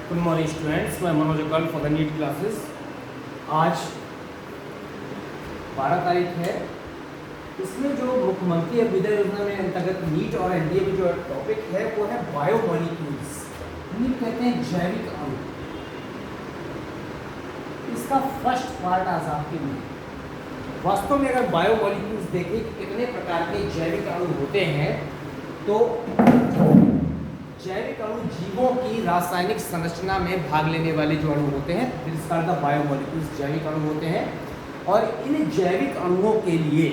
Good morning students, मैं Manoj Agarwal for the NEET classes. आज 12 तारीख है। इसमें जो मुख्यमंत्री अभ्युदय योजना में अंतर्गत नीट और एनडीए में जो टॉपिक है वो है बायोमॉलिक्यूल्स, इन्हें कहते हैं जैविक अणु। इसका फर्स्ट पार्ट आज आपके लिए। वास्तव में अगर बायोमॉलिक्यूल्स देखें कि कितने प्रकार के जैविक अणु होते हैं, तो जैविक अणु जीवों की रासायनिक संरचना में भाग लेने वाले जो अणु होते हैं, दिस आर द बायोमॉलिक्यूल्स, जैविक अणु होते हैं। और इन जैविक अणुओं के लिए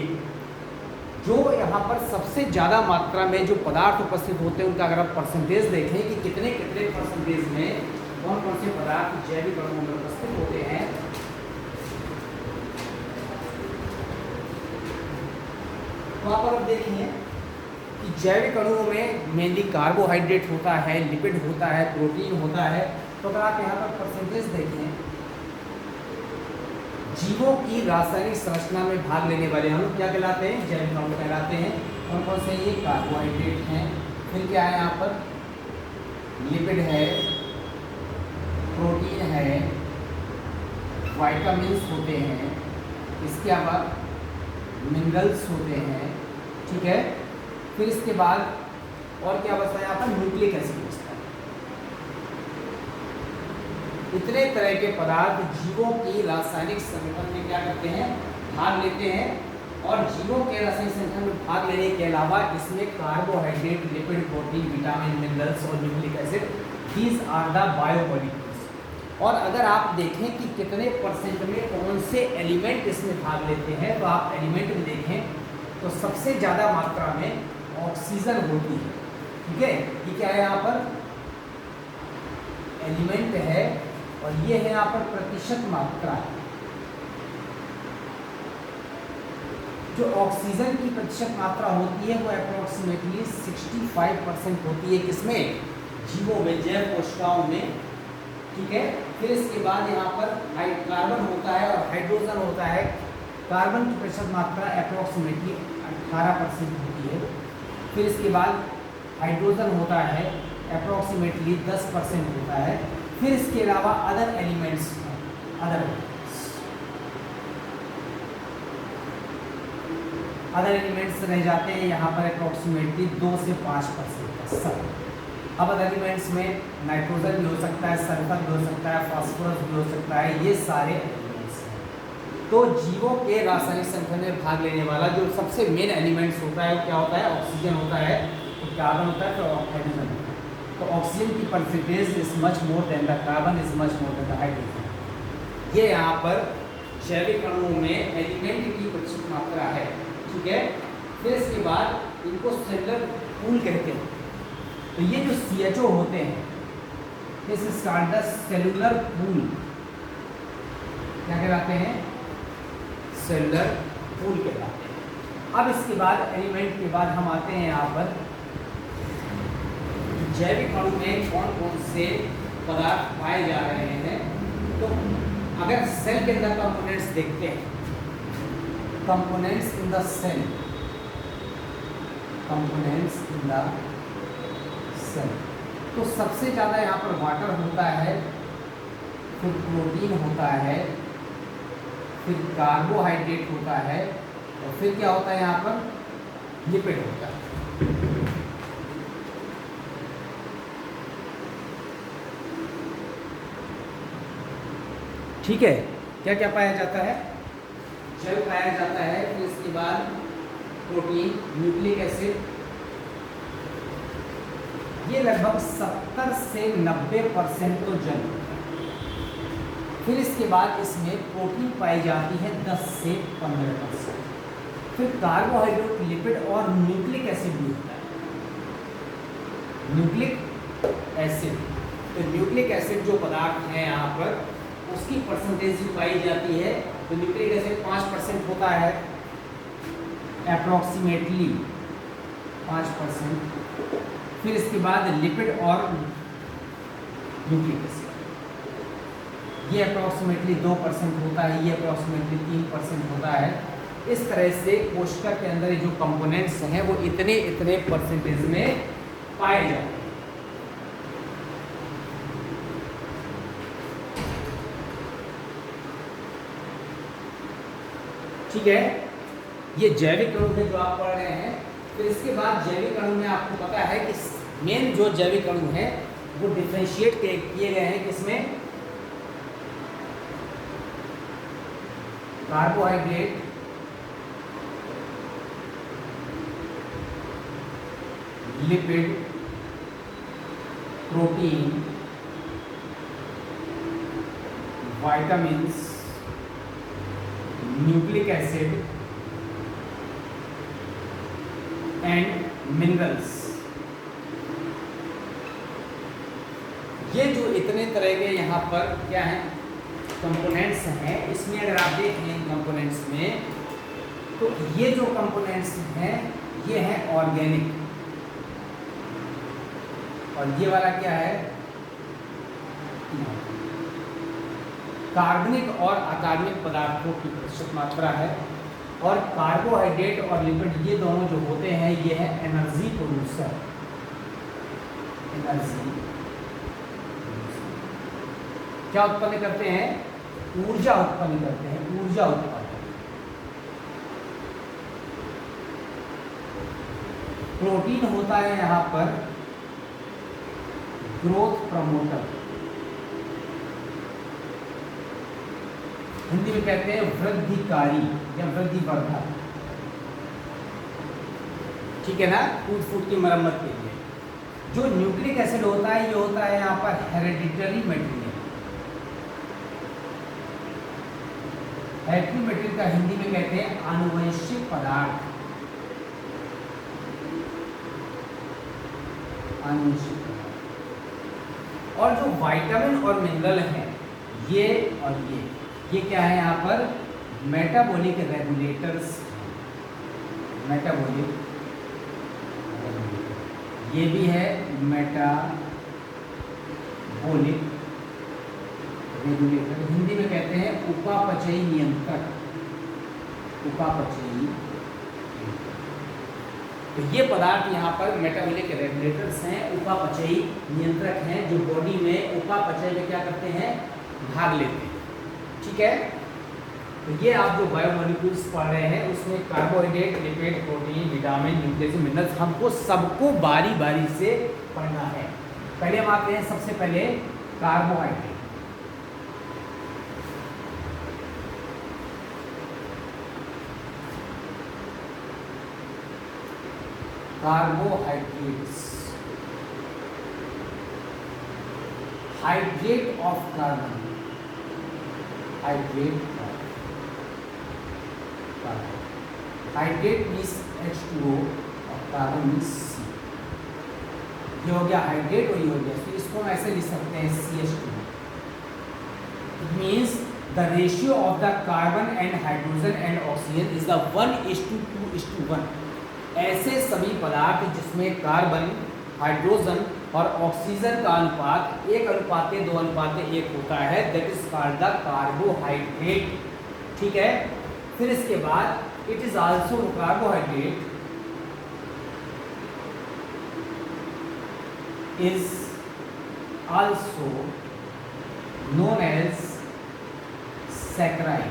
जो यहाँ पर सबसे ज़्यादा मात्रा में जो पदार्थ उपस्थित होते हैं, उनका अगर आप परसेंटेज देखें कि कितने कितने परसेंटेज में कौन कौन से पदार्थ जैविक अणुओं में उपस्थित होते हैं, वहाँ पर आप देखेंगे कि जैविक अणुओं में मेनली कार्बोहाइड्रेट होता है, लिपिड होता है, प्रोटीन होता है। तो अगर आप यहाँ पर परसेंटेज देखें, जीवों की रासायनिक संरचना में भाग लेने वाले अणु क्या कहलाते हैं? जैविक अणु कहलाते हैं। कौन कौन से? ये कार्बोहाइड्रेट हैं, फिर क्या है यहाँ पर? लिपिड है, प्रोटीन है, वाइटामिन्स होते हैं, इसके अलावा मिनरल्स होते हैं, ठीक है। फिर इसके बाद और क्या बचता है यहाँ पर? न्यूक्लिक एसिड बचता है। इतने तरह के पदार्थ जीवों की रासायनिक संगठन में क्या करते हैं? भाग लेते हैं। और जीवों के रासायनिक संगठन में भाग लेने के अलावा इसमें carbohydrate, lipid, protein, vitamin, minerals और nucleic acid, these are the biomolecules. और अगर आप देखें कि कितने परसेंट में कौन से एलिमेंट इसमें भाग लेते हैं, तो आप एलिमेंट में देखें तो सबसे ज़्यादा मात्रा में ऑक्सीजन होती है, ठीक है। ये क्या है यहाँ पर? एलिमेंट है, और ये है यहाँ पर प्रतिशत मात्रा है। जो ऑक्सीजन की प्रतिशत मात्रा होती है वो अप्रोक्सीमेटली 65% होती है। किसमें? जीवों में, जैव कोशिकाओं में, ठीक है। फिर इसके बाद यहाँ पर कार्बन होता है और हाइड्रोजन होता है। कार्बन की प्रतिशत मात्रा अप्रोक्सीमेटली 18% होती है। फिर इसके बाद हाइड्रोजन होता है, अप्रोक्सीमेटली 10% होता है। फिर इसके अलावा अदर एलिमेंट्स रह जाते हैं यहाँ पर अप्रोक्सीमेटली 2 से 5% का सब। अब अदर एलिमेंट्स में नाइट्रोजन भी हो सकता है, सल्फर भी हो सकता है, फास्फोरस भी हो सकता है, ये सारे एलिमेंट्स हैं। तो जीवों के रासायनिक संगठन में भाग लेने वाला जो सबसे मेन एलिमेंट्स होता है वो क्या होता है? ऑक्सीजन होता है, तो कार्बन होता है, तो हाइड्रोजन होता है। तो ऑक्सीजन की percentage is much more than the carbon, is much more than the hydrogen. ये यहाँ पर जैविक अणुओं में एलिमेंट की प्रतिशत मात्रा है, ठीक है। फिर इसके बाद इनको सेलुलर पूल कहते हैं। तो ये जो CHO होते हैं, this is called the cellular pool. क्या कहलाते हैं? सेलुलर पूल कहलाते हैं। अब इसके बाद एलिमेंट के बाद हम आते हैं यहाँ पर जैविक अणु में कौन कौन से पदार्थ पाए जा रहे हैं। तो अगर सेल के अंदर कंपोनेंट्स देखते हैं, components in the cell, components in the cell, तो सबसे ज़्यादा यहाँ पर वाटर होता है, फिर प्रोटीन होता है, फिर कार्बोहाइड्रेट होता है, और फिर क्या होता है यहाँ पर? लिपिड होता है। ठीक है। क्या क्या पाया जाता है? जल पाया जाता है, फिर इसके बाद प्रोटीन, न्यूक्लिक एसिड, ये लगभग 70 से 90% तो जल होता है। फिर इसके बाद इसमें प्रोटीन पाई जाती है 10 से 15%। फिर कार्बोहाइड्रेट, लिपिड और न्यूक्लिक एसिड भी होता है। न्यूक्लिक एसिड, तो न्यूक्लिक एसिड जो पदार्थ है यहाँ पर, उसकी परसेंटेज भी पाई जाती है। तो न्यूक्लिक एसिड 5% होता है, अप्रोक्सीमेटली 5%। फिर इसके बाद लिपिड और न्यूक्लिक एसिड, ये अप्रोक्सीमेटली 2% होता है, ये अप्रोक्सीमेटली 3% होता है। इस तरह से कोशिका के अंदर जो कंपोनेंट्स हैं वो इतने इतने परसेंटेज में पाए जाते हैं। ठीक है, ये जैविक अणु है जो आप पढ़ रहे हैं। फिर इसके बाद जैविक अणु में आपको पता है कि मेन जो जैविक अणु है वो डिफरेंशिएट किए गए हैं किसमें, carbohydrate, lipid, protein, vitamins, nucleic acid and minerals. ये जो इतने तरह के यहाँ पर क्या हैं कंपोनेंट्स हैं, इसमें अगर आप देखें कंपोनेंट्स में, तो ये जो कंपोनेंट्स हैं ये हैं ऑर्गेनिक, और ये वाला क्या है कार्बनिक और अकार्बनिक पदार्थों की प्रतिशत मात्रा है। और कार्बोहाइड्रेट और लिपिड ये दोनों जो होते हैं ये है एनर्जी प्रोड्यूसर, एनर्जी क्या उत्पन्न करते हैं, ऊर्जा उत्पन्न करते हैं, ऊर्जा उत्पन्न। प्रोटीन होता है यहाँ पर ग्रोथ प्रमोटर, हिंदी में कहते हैं वृद्धिकारी या वृद्धिवर्धक, ठीक है ना, टूट फूट की मरम्मत के लिए। जो न्यूक्लिक एसिड होता है ये होता है यहाँ पर हेरेडिटरी मटेरियल। हेरेडिटरी मटेरियल का हिंदी में कहते हैं आनुवंशिक पदार्थ, आनुवंशिक पदार्थ। और जो विटामिन और मिनरल हैं ये और ये क्या है यहाँ पर मेटाबॉलिक रेगुलेटर्स, मेटाबॉलिक, ये भी है मेटाबॉलिक रेगुलेटर, हिंदी में कहते हैं उपापचयी नियंत्रक, उपापचयी। तो ये पदार्थ यहाँ पर मेटाबॉलिक रेगुलेटर्स हैं, उपापचयी नियंत्रक हैं, जो बॉडी में उपापचय में क्या करते हैं, भाग लेते हैं, ठीक है। तो ये आप जो बायोमोलिक्यूल्स पढ़ रहे हैं उसमें carbohydrate, lipid, protein, vitamin, nucleus, minerals, हमको सबको बारी बारी से पढ़ना है। पहले हम आते हैं सबसे पहले carbohydrate. Carbohydrates, hydrate of carbon, hydrate hydrate means H2O और कार्बन मीन्स C। ये हो गया हाइड्रेट और ये हो गया, फिर इसको हम ऐसे लिख सकते हैं CH2। It means the ratio of the carbon and hydrogen and oxygen is the 1:2:1। ऐसे सभी पदार्थ जिसमें कार्बन, हाइड्रोजन और ऑक्सीजन का अनुपात 1:2:1 होता है, that is called the carbohydrate, ठीक है। फिर इसके बाद it is also carbohydrate is also known as saccharide.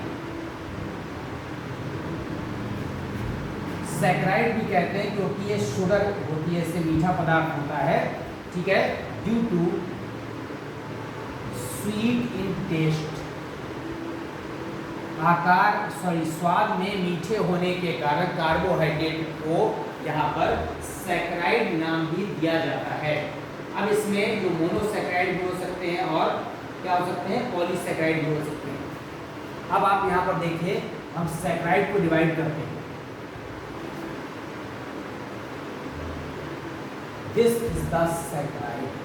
Saccharide भी कहते हैं क्योंकि ये शुगर होती है, इससे मीठा पदार्थ होता है, ठीक है, due to sweet in taste, स्वाद में मीठे होने के कारण कार्बोहाइड्रेट को यहाँ पर सैकराइड नाम भी दिया जाता है। अब इसमें जो मोनोसैकराइड भी हो सकते हैं और क्या हो सकते हैं, पॉलीसैकराइड भी हो सकते हैं। अब आप यहाँ पर देखिए, हम सैकराइड को डिवाइड करते हैं। This is the saccharide.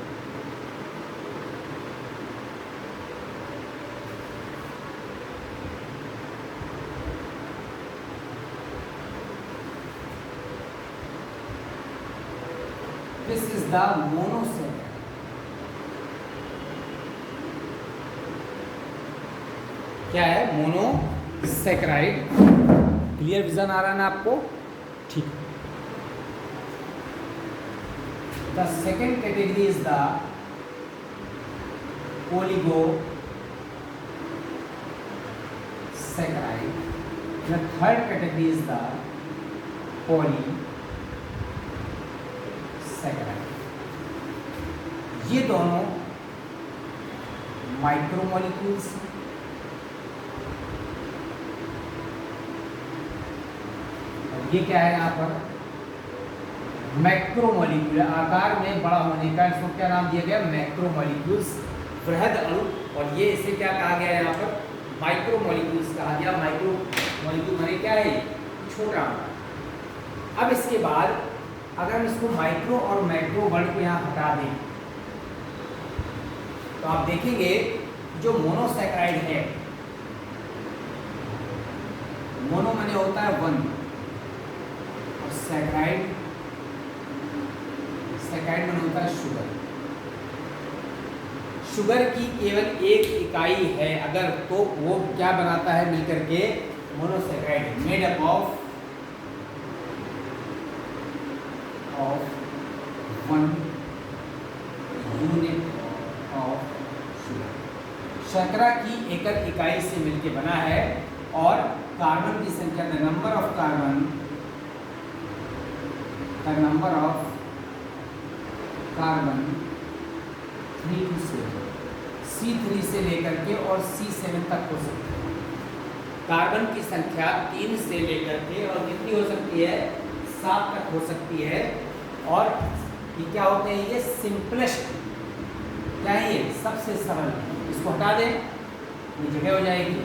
This is the monosaccharide. क्या है, मोनोसैकराइड। क्लियर विजन आ रहा है ना आपको, ठीक है। The second category is the oligosaccharide. The third category is the polysaccharide. ये दोनों माइक्रोमोलिक्यूल्स हैं। और ये क्या है यहाँ पर मैक्रोमोलिक्यूल, आकार में बड़ा होने का इसको क्या नाम दिया गया मैक्रोमोलिक्यूल्स, वृहद अणु। और ये इसे क्या कहा गया यहाँ पर माइक्रोमोलिक्यूल्स कहा गया। माइक्रोमोलिक्यूल माने क्या है छोटा। अब इसके बाद अगर हम इसको माइक्रो और मैक्रो वर्ड को यहाँ हटा दें तो आप देखेंगे जो मोनोसैकेराइड है, मोनो माने होता है वन और सैकेराइड माने होता है शुगर। शुगर की केवल एक इकाई है अगर, तो वो क्या बनाता है मिलकर के monosaccharide, made up of one unit of sugar. शर्करा की एकल इकाई से मिलकर बना है और कार्बन की संख्या the number of carbon three to seven, C3 से लेकर के और C7 तक हो सकती है। कार्बन की संख्या 3 से लेकर के और कितनी हो सकती है 7 तक हो सकती है। और ये क्या होते हैं ये सिंपलेस्ट, क्या है ये सबसे सरल। इसको हटा दें ये जगह हो जाएगी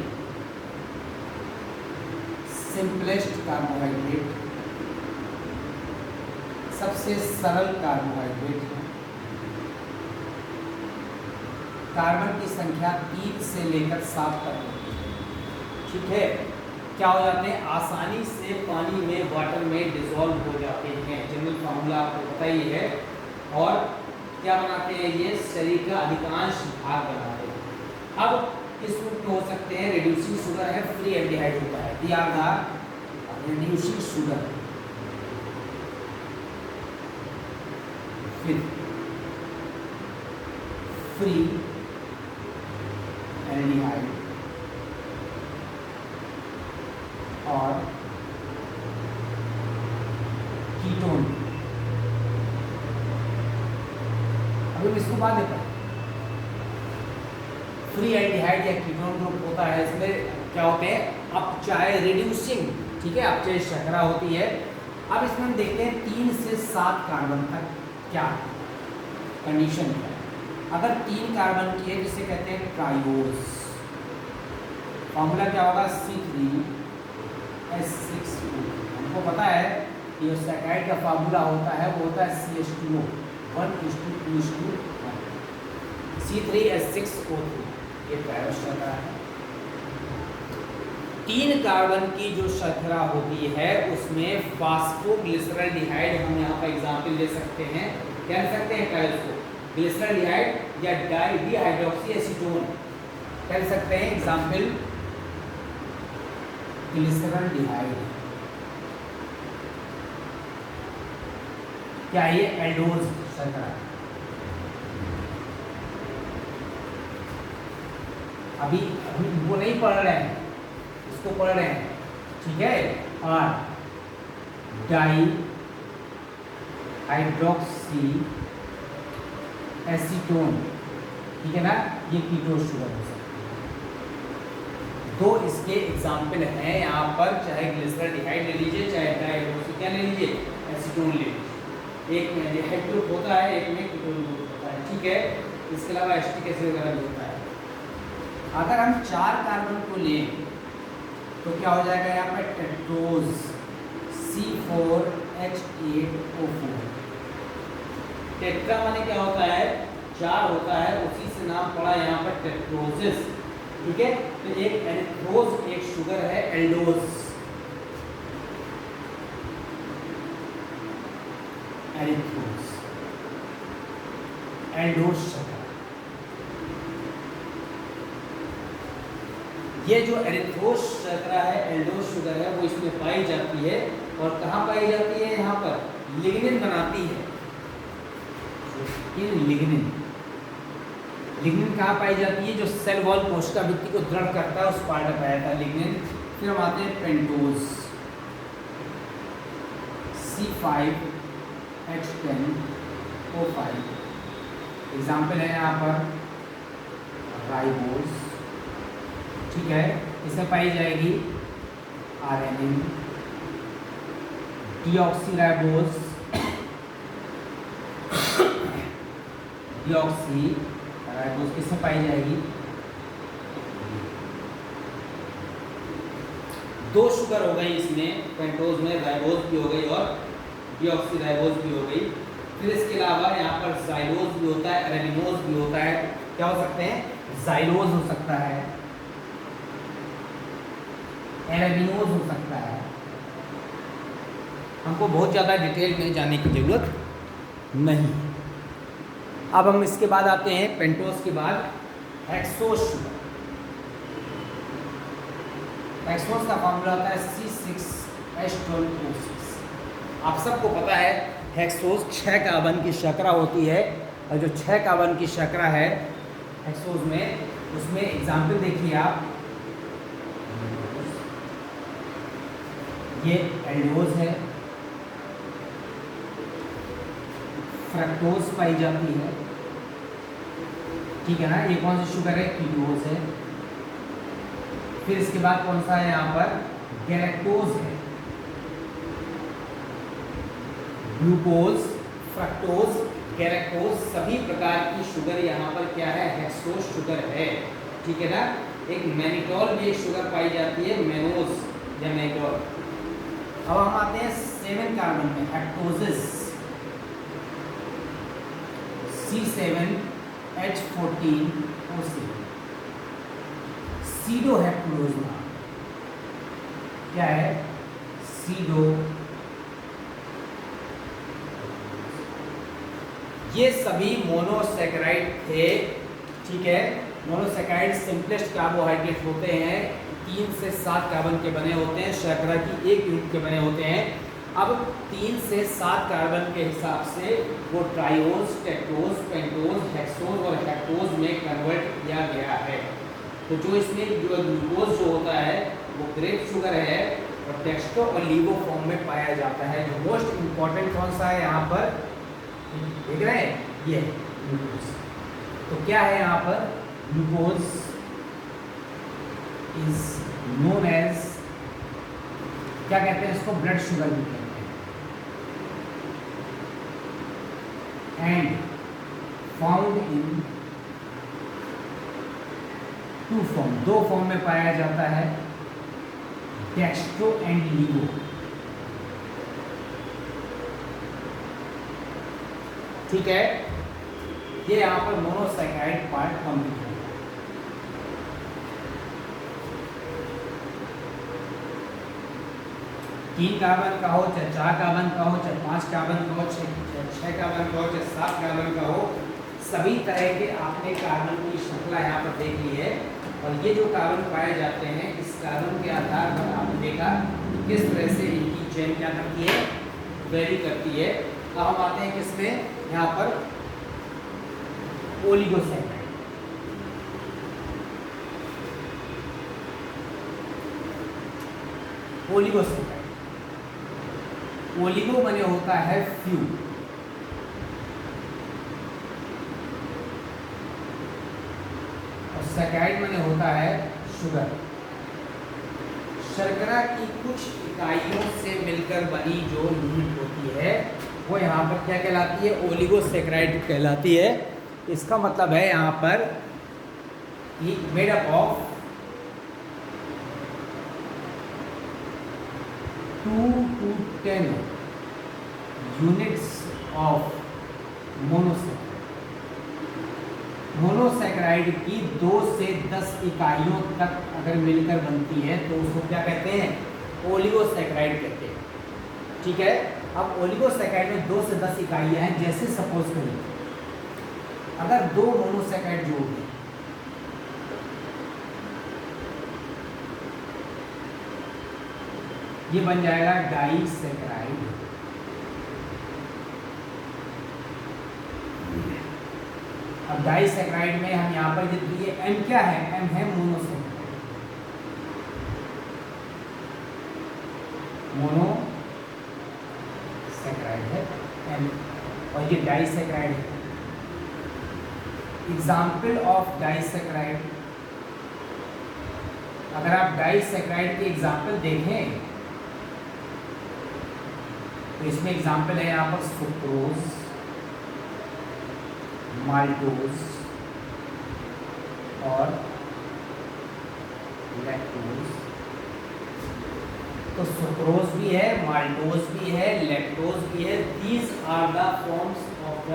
सिंपलेस्ट कार्बोहाइड्रेट, सबसे सरल कार्बोहाइड्रेट है। कार्बन की संख्या 3 से लेकर 7 तक होती है। ठीक है, क्या हो जाते हैं आसानी से पानी में वाटर में डिसॉल्व हो जाते हैं। जनरल फार्मूला आपको पता ही है। और क्या बनाते हैं ये शरीर का अधिकांश भाग बनाते हैं। अब इस रूप में हो सकते हैं रिड्यूसिंग शुगर है, फ्री एल्डिहाइड होता है, दी आर द रिड्यूसिंग शुगर। फिर फ्री एल्डिहाइड और कीटोन। अभी इसको बाद में पढ़ें। फ्री एल्डिहाइड या कीटोन ग्रुप होता है, इसमें क्या होते हैं अपचाय रिड्यूसिंग, ठीक है, अपचाय शर्करा होती है। अब इसमें हम देखते हैं 3 से 7 कार्बन तक क्या कंडीशन है। अगर 3 कार्बन की है जिसे कहते हैं ट्रायोज, फॉर्मूला क्या होगा C3H6O। हमको पता है कि जो सैकेराइड का फार्मूला होता है वो होता है CH2O 1:2:1 C3H6O3। ये ट्रायोज शर्करा है। 3 कार्बन की जो शर्करा होती है उसमें फास्फोग्लिसरॉल्डिहाइड, हम यहाँ पर एग्जाम्पल ले सकते हैं, क्या ले सकते हैं ट्रायोज को ग्लिसरॉल्डिहाइड या डाइहाइड्रोक्सी एसीटोन कह सकते हैं। एग्जाम्पल ग्लिसरॉल्डिहाइड, क्या ये एल्डोज शर्करा। अभी वो नहीं पढ़ रहे हैं, इसको पढ़ रहे हैं, ठीक है। और डाइहाइड्रोक्सी एसीटोन, ठीक है ना, ये कीटोन शुगर हो सकता है। तो इसके एग्जाम्पल हैं यहाँ पर, चाहे ग्लिसरॉल्डिहाइड ले लीजिए चाहे डाइहाइड्रोक्सी क्या ले लीजिए एसीटोन ले लीजिए। एक में डाइहाइड ग्रुप होता है, एक में कीटोन ग्रुप होता है, ठीक है। इसके अलावा एसिटिक एसिड वगैरह भी होता है। अगर हम 4 कार्बन को लें तो क्या हो जाएगा यहाँ पर टेट्रोज C4H8O4। टेट्रा माने क्या होता है 4 होता है, उसी से नाम पड़ा यहाँ पर टेट्रोजिस, ठीक है। तो एक एरिथ्रोज एक शुगर है एल्डोज, एरिथ्रोज एल्डोज शर्करा। ये जो एरिथ्रोज शर्करा है एल्डोज शुगर है वो इसमें पाई जाती है। और कहाँ पाई जाती है यहाँ पर लिग्निन बनाती है। लिग्निन कहाँ पाई जाती है जो सेल वॉल कोशिका भित्ति को दृढ़ करता है उस पार्ट में पाया जाता है लिग्निन। फिर हम आते हैं पेंटोज, C5H10O5। एग्जाम्पल है यहाँ पर राइबोज, ठीक है, इसमें पाई जाएगी RNA, डीऑक्सीराइबोज, डीऑक्सीराइबोज किसमें पाई जाएगी, 2 शुगर हो गई इसमें पेंटोज में, राइबोज भी हो गई और डीऑक्सीराइबोज भी हो गई। फिर इसके अलावा यहाँ पर जाइलोज भी होता है, एरेनिनोज भी होता है। क्या हो सकते हैं, जाइलोज हो सकता है, एरेनिनोज हो सकता है। हमको बहुत ज़्यादा डिटेल में जाने की जरूरत नहीं। अब हम इसके बाद आते हैं पेंटोज के बाद हेक्सोज शुगर। हेक्सोज का फॉर्मूला होता है C6H12O6। आप सबको पता है हेक्सोज 6 कार्बन की शर्करा होती है, और जो 6 कार्बन की शर्करा है हेक्सोज में, उसमें एग्जाम्पल देखिए आप, ये एल्डोज है, फ्रक्टोज पाई जाती है, ठीक है ना। ये कौन सी शुगर है, कीटोज है। फिर इसके बाद कौन सा है यहाँ पर, गैलेक्टोज है, ग्लूकोज, फ्रक्टोज, गैलेक्टोज, सभी प्रकार की शुगर यहाँ पर क्या है, हेक्सोज शुगर है, ठीक है ना। एक मैनिटोल भी एक शुगर पाई जाती है, मेनोज या मैनिटोल। अब हम आते हैं 7 कार्बन में, हेक्टोजिस, C7H14O6। सीडोहेक्टोलोजना क्या है, सीडो, ये सभी मोनोसैकेराइड थे, ठीक है। मोनोसैकेराइड सिंपलेस्ट कार्बोहाइड्रेट होते हैं, 3 से 7 कार्बन के बने होते हैं, शर्करा की 1 यूनिट के बने होते हैं। अब 3 से 7 कार्बन के हिसाब से वो ट्राइओज, टेट्रोज, पेंटोज, हेक्सोज और हेक्टोज में कन्वर्ट किया गया है। तो जो इसमें जो ग्लूकोज जो होता है वो ग्रेप शुगर है, और डेक्स्ट्रो और लीवो फॉर्म में पाया जाता है। जो मोस्ट इम्पॉर्टेंट कौन सा है यहाँ पर, देख रहे हैं, ये ग्लूकोज। तो क्या है यहाँ पर, ग्लूकोज इज नोन एज, क्या कहते हैं इसको, ब्लड शुगर भी कहते हैं, and found in 2 form, 2 form में पाया जाता है, डेक्स्ट्रो एंड लीवो। ठीक है, ये यहाँ पर मोनोसैकेराइड पार्ट कंप्लीट है। तीन कार्बन का हो, चाहे 4 कार्बन का हो, चाहे 5 कार्बन का हो, चाहे 6 कार्बन का हो, चाहे 7 कार्बन का हो, सभी तरह के आपने कार्बन की श्रृंखला यहाँ पर देख ली है। और ये जो कार्बन पाए जाते हैं, इस कार्बन के आधार पर आपने देखा किस तरह से इनकी चेन क्या करती है, वेरी करती है। अब हम आते हैं किसमें, यहाँ पर ओलिगोसैकेराइड। ओलिगोसैकेराइड, ओलिगो माने होता है फ्यू, और सैकेराइड माने होता है शुगर। शर्करा की कुछ इकाइयों से मिलकर बनी जो यूनिट होती है वो यहाँ पर क्या कहलाती है, ओलिगोसैकेराइड कहलाती है। इसका मतलब है यहाँ पर made up of 2 to 10 units of monosaccharide. Monosaccharide की 2 से 10 इकाइयों तक अगर मिलकर बनती है तो उसको क्या कहते हैं, ओलिगोसैकेराइड कहते हैं। ठीक है, अब ओलिगोसैकेराइड में 2 से 10 इकाइयाँ हैं। जैसे सपोज करिए अगर 2 मोनोसैकेराइड जोड़ दें, ये बन जाएगा डाइसैकेराइड। अब डाइसैकेराइड में हम यहाँ पर ये M क्या है, M है मोनोसैकेराइड। मोनोसैकेराइड है और ये डाइसैकेराइड है। एग्जाम्पल ऑफ डाइसैकेराइड, अगर आप डाइसैकेराइड के एग्जाम्पल देखें तो इसमें एग्जाम्पल है यहाँ पर सुक्रोज, माल्टोज और लैक्टोज। तो सुक्रोज भी है, माल्टोज भी है, लैक्टोज भी है। These are the forms of the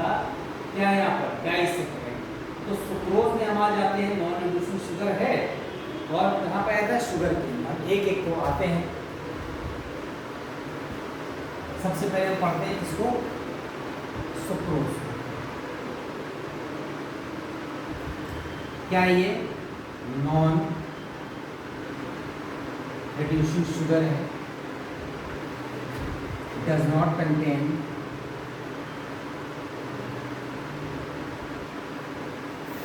क्या है यहाँ पर डाइसैकेराइड। तो सुक्रोज में हम आ जाते हैं, नॉन रिड्यूसिंग शुगर है, और कहाँ पे आता है शुगर के। हम एक एक को आते हैं। सबसे पहले पढ़ते हैं इसको सुक्रोज। क्या ये नॉन रिड्यूसिंग शुगर है, does not contain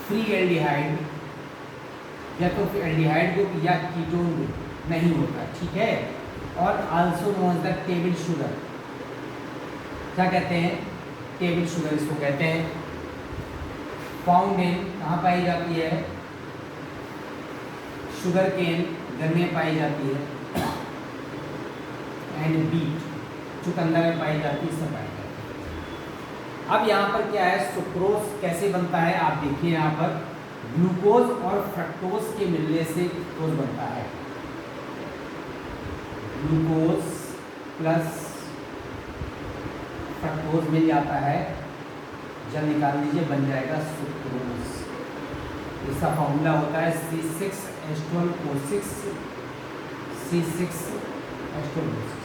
free aldehyde, या तो एल्डिहाइड ग्रुप या कीटोन ग्रुप नहीं होता, ठीक है। और also known as the table sugar. क्या कहते हैं? टेबल शुगर इसको कहते हैं। फाउंड इन, कहाँ पाई जाती है? शुगर केन गन्ने में पाई जाती है, एंड बीट चुकंदर में पाई जाती है, सब पाई जाती है। अब यहाँ पर क्या है, सुक्रोज कैसे बनता है आप देखिए। यहाँ पर ग्लूकोज और फ्रक्टोज के मिलने से सुक्रोज बनता है। ग्लूकोज प्लस फ्रक्टोज मिल जाता है, जब निकाल लीजिए बन जाएगा सुक्रोज। इसका फॉर्मूला होता है C6H12O6 C6H12O6।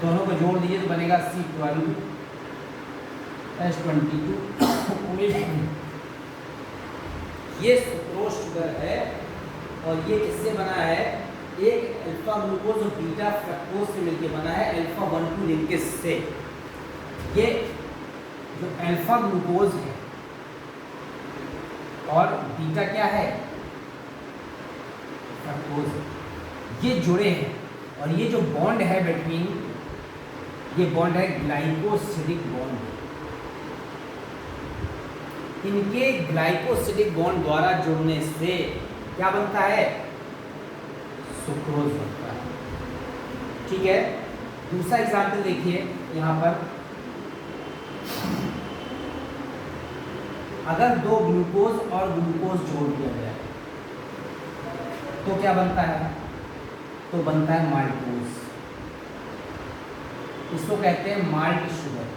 दोनों को जोड़ दीजिए तो बनेगा C12H22। ये सुक्रोज शुगर है, और ये किससे बना है? एक अल्फा ग्लूकोज और बीटा फ्रक्टोज से मिलकर बना है, अल्फा 1,2 लिंकेज से। ये जो अल्फा ग्लूकोज है और बीटा क्या है? फ्रक्टोज, ये जुड़े हैं, और ये जो बॉन्ड है बिटवीन, ये बॉन्ड है ग्लाइकोसिडिक बॉन्ड। इनके ग्लाइकोसिडिक बॉन्ड द्वारा जुड़ने से क्या बनता है? सुक्रोज बनता है, ठीक है। दूसरा एग्जाम्पल देखिए यहाँ पर, अगर दो ग्लूकोज और ग्लूकोज जोड़ दिया जाए तो क्या बनता है? तो बनता है माल्टोज। इसको कहते हैं माल्ट शुगर।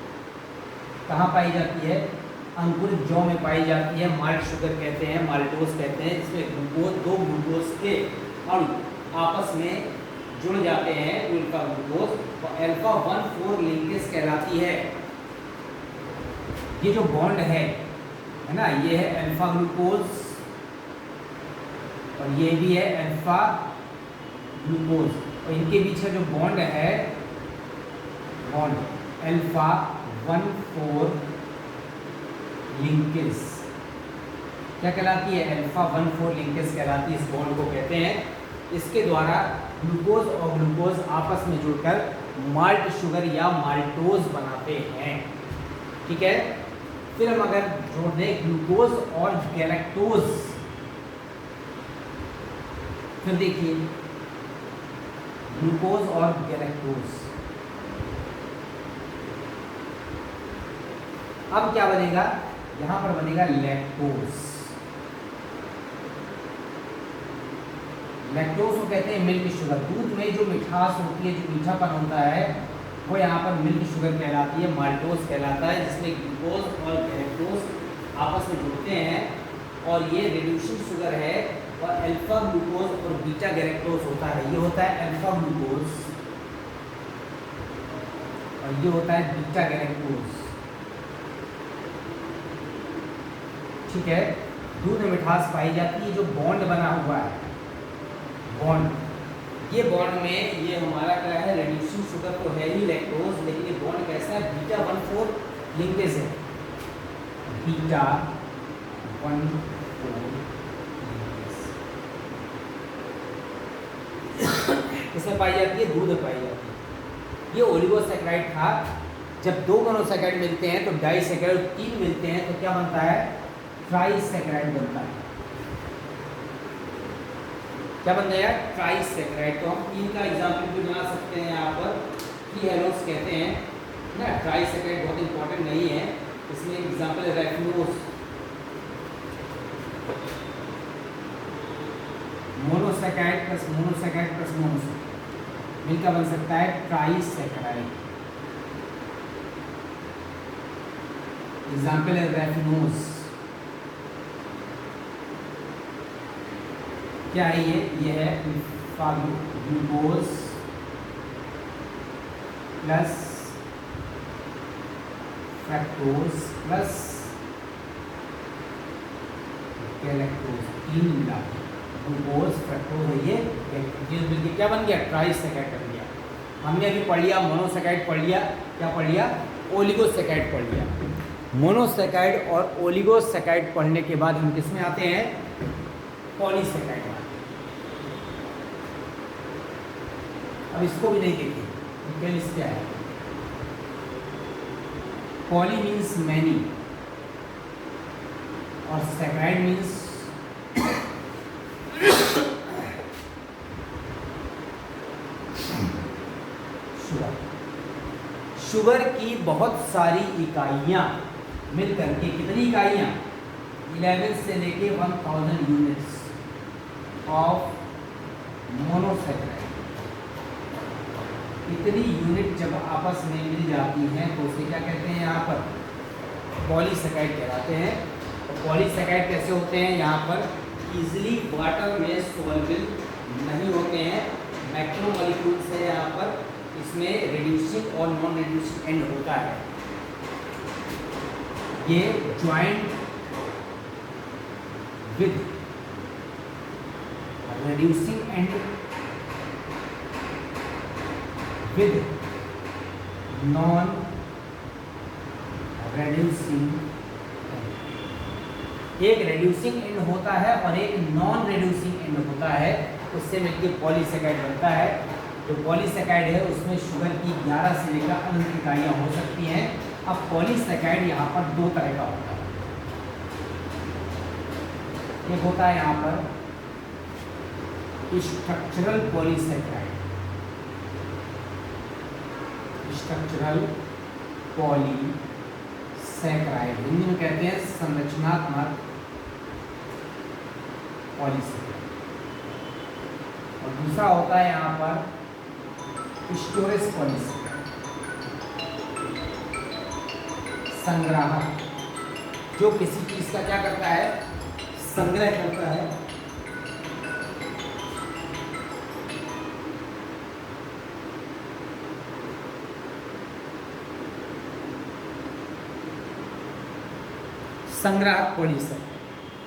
कहाँ पाई जाती है? अंकुरित जौ में पाई जाती है, माल्ट शुगर कहते हैं, माल्टोज कहते हैं। इसमें ग्लूकोज, दो ग्लूकोज के अणु आपस में जुड़ जाते हैं, अल्फा ग्लूकोज, और अल्फा 1,4 लिंकेज कहलाती है। ये जो बॉन्ड है ना, ये है अल्फा ग्लूकोज, और ये भी है अल्फा ग्लूकोज, और इनके बीच का जो बॉन्ड है, बॉन्ड अल्फा 1,4 लिंकेज क्या कहलाती है? अल्फा 1,4 लिंकेज कहलाती है, इस बॉन्ड को कहते हैं। इसके द्वारा ग्लूकोज और ग्लूकोज आपस में जुड़कर माल्ट शुगर या माल्टोज बनाते हैं, ठीक है। फिर हम अगर जोड़ दें ग्लूकोज और गैलेक्टोज, फिर देखिए ग्लूकोज और गैलेक्टोज, अब क्या बनेगा? यहां पर बनेगा लैक्टोज। लैक्टोज को कहते हैं मिल्क शुगर। दूध में जो मिठास होती है, जो मीठापन होता है, वो यहाँ पर मिल्क शुगर कहलाती है, माल्टोज कहलाता है, जिसमें ग्लूकोज और गैलेक्टोज आपस में जुड़ते हैं, और ये रिड्यूसिंग शुगर है। और अल्फा ग्लूकोज और बीटा गैलेक्टोज होता है, ये होता है अल्फा ग्लूकोज और ये होता है बीटा गैलेक्टोज, ठीक है। दूध में मिठास पाई जाती है, जो बॉन्ड बना हुआ है, बॉन्ड, ये बॉन्ड में ये हमारा क्या है? रिड्यूसिंग शुगर तो है ही लैक्टोज, लेकिन ये बॉन्ड कैसा है? बीटा 1,4 लिंकेज है, बीटा 1,4 लिंकेज इसमें पाई जाती है, दूध में पाई जाती है। ये ओलिगोसैकेराइड था। जब 2 मोनोसैकेराइड मिलते हैं तो डाइसैकेराइड, 3 मिलते हैं तो क्या बनता है, ट्राइसैकेराइड बनता है। क्या बन जाएगा, ट्राइसैकेराइड। तो हम 3 का एग्जाम्पल भी बना सकते हैं यहाँ पर, की हेलोस कहते हैं ना। ट्राइसैकेराइड बहुत इंपॉर्टेंट नहीं है, इसमें एग्जाम्पल है raffinose, monosaccharide plus monosaccharide plus monosaccharide मिलकर बन सकता है ट्राइसैकेराइड। एग्जाम्पल है रेफिनोस। क्या है ये है glucose plus fructose plus galactose, 3 मिला ग्लूकोज फ्रक्टोज है ये मिलकर क्या बन गया, ट्राइसैकेराइड बन गया। हमने अभी पढ़ लिया मोनोसैकेराइड, पढ़ लिया क्या पढ़ लिया, ओलिगोसैकेराइड पढ़ लिया। मोनोसैकेराइड और ओलिगोसैकेराइड पढ़ने के बाद हम किस में आते हैं, पॉलीसैकेराइड में। अब इसको भी नहीं देखिए, डिटेल्स क्या है। पॉली मीन्स मैनी और सैकेराइड मीन्स शुगर। शुगर की बहुत सारी इकाइयां मिलकर के, कितनी इकाइयां, 11 से लेके 1000 यूनिट्स ऑफ मोनोसैकेराइड। इतनी यूनिट जब आपस में मिल जाती हैं तो उसे क्या कहते हैं, यहाँ पर पॉलीसैकेराइड कहलाते हैं। और पॉलीसैकेराइड कैसे होते हैं, यहाँ पर इजीली वाटर में सोल्युबल नहीं होते हैं, मैक्रोमोलिक्यूल्स है यहाँ पर, इसमें रिड्यूसिंग और नॉन रिड्यूसिंग एंड होता है। ये joint with reducing and with non reducing, एक रिड्यूसिंग एंड होता है और एक नॉन रिड्यूसिंग एंड होता है, उससे मिलकर पॉलीसैकेराइड बनता है। जो पॉलीसैकेराइड है उसमें शुगर की 11 से लेकर अनंत इकाइयाँ हो सकती हैं। अब पॉलीसैकेराइड यहाँ पर 2 तरह का होता है। एक होता है यहाँ पर structural polysaccharide, structural polysaccharide Hindi में कहते हैं संरचनात्मक पॉलीसैकेराइड। और दूसरा होता है यहाँ पर स्टोरेज पॉलीसैकेराइड, संग्राहक, जो किसी चीज का क्या करता है, संग्रह करता है। संग्राहक पॉलीसैकेराइड,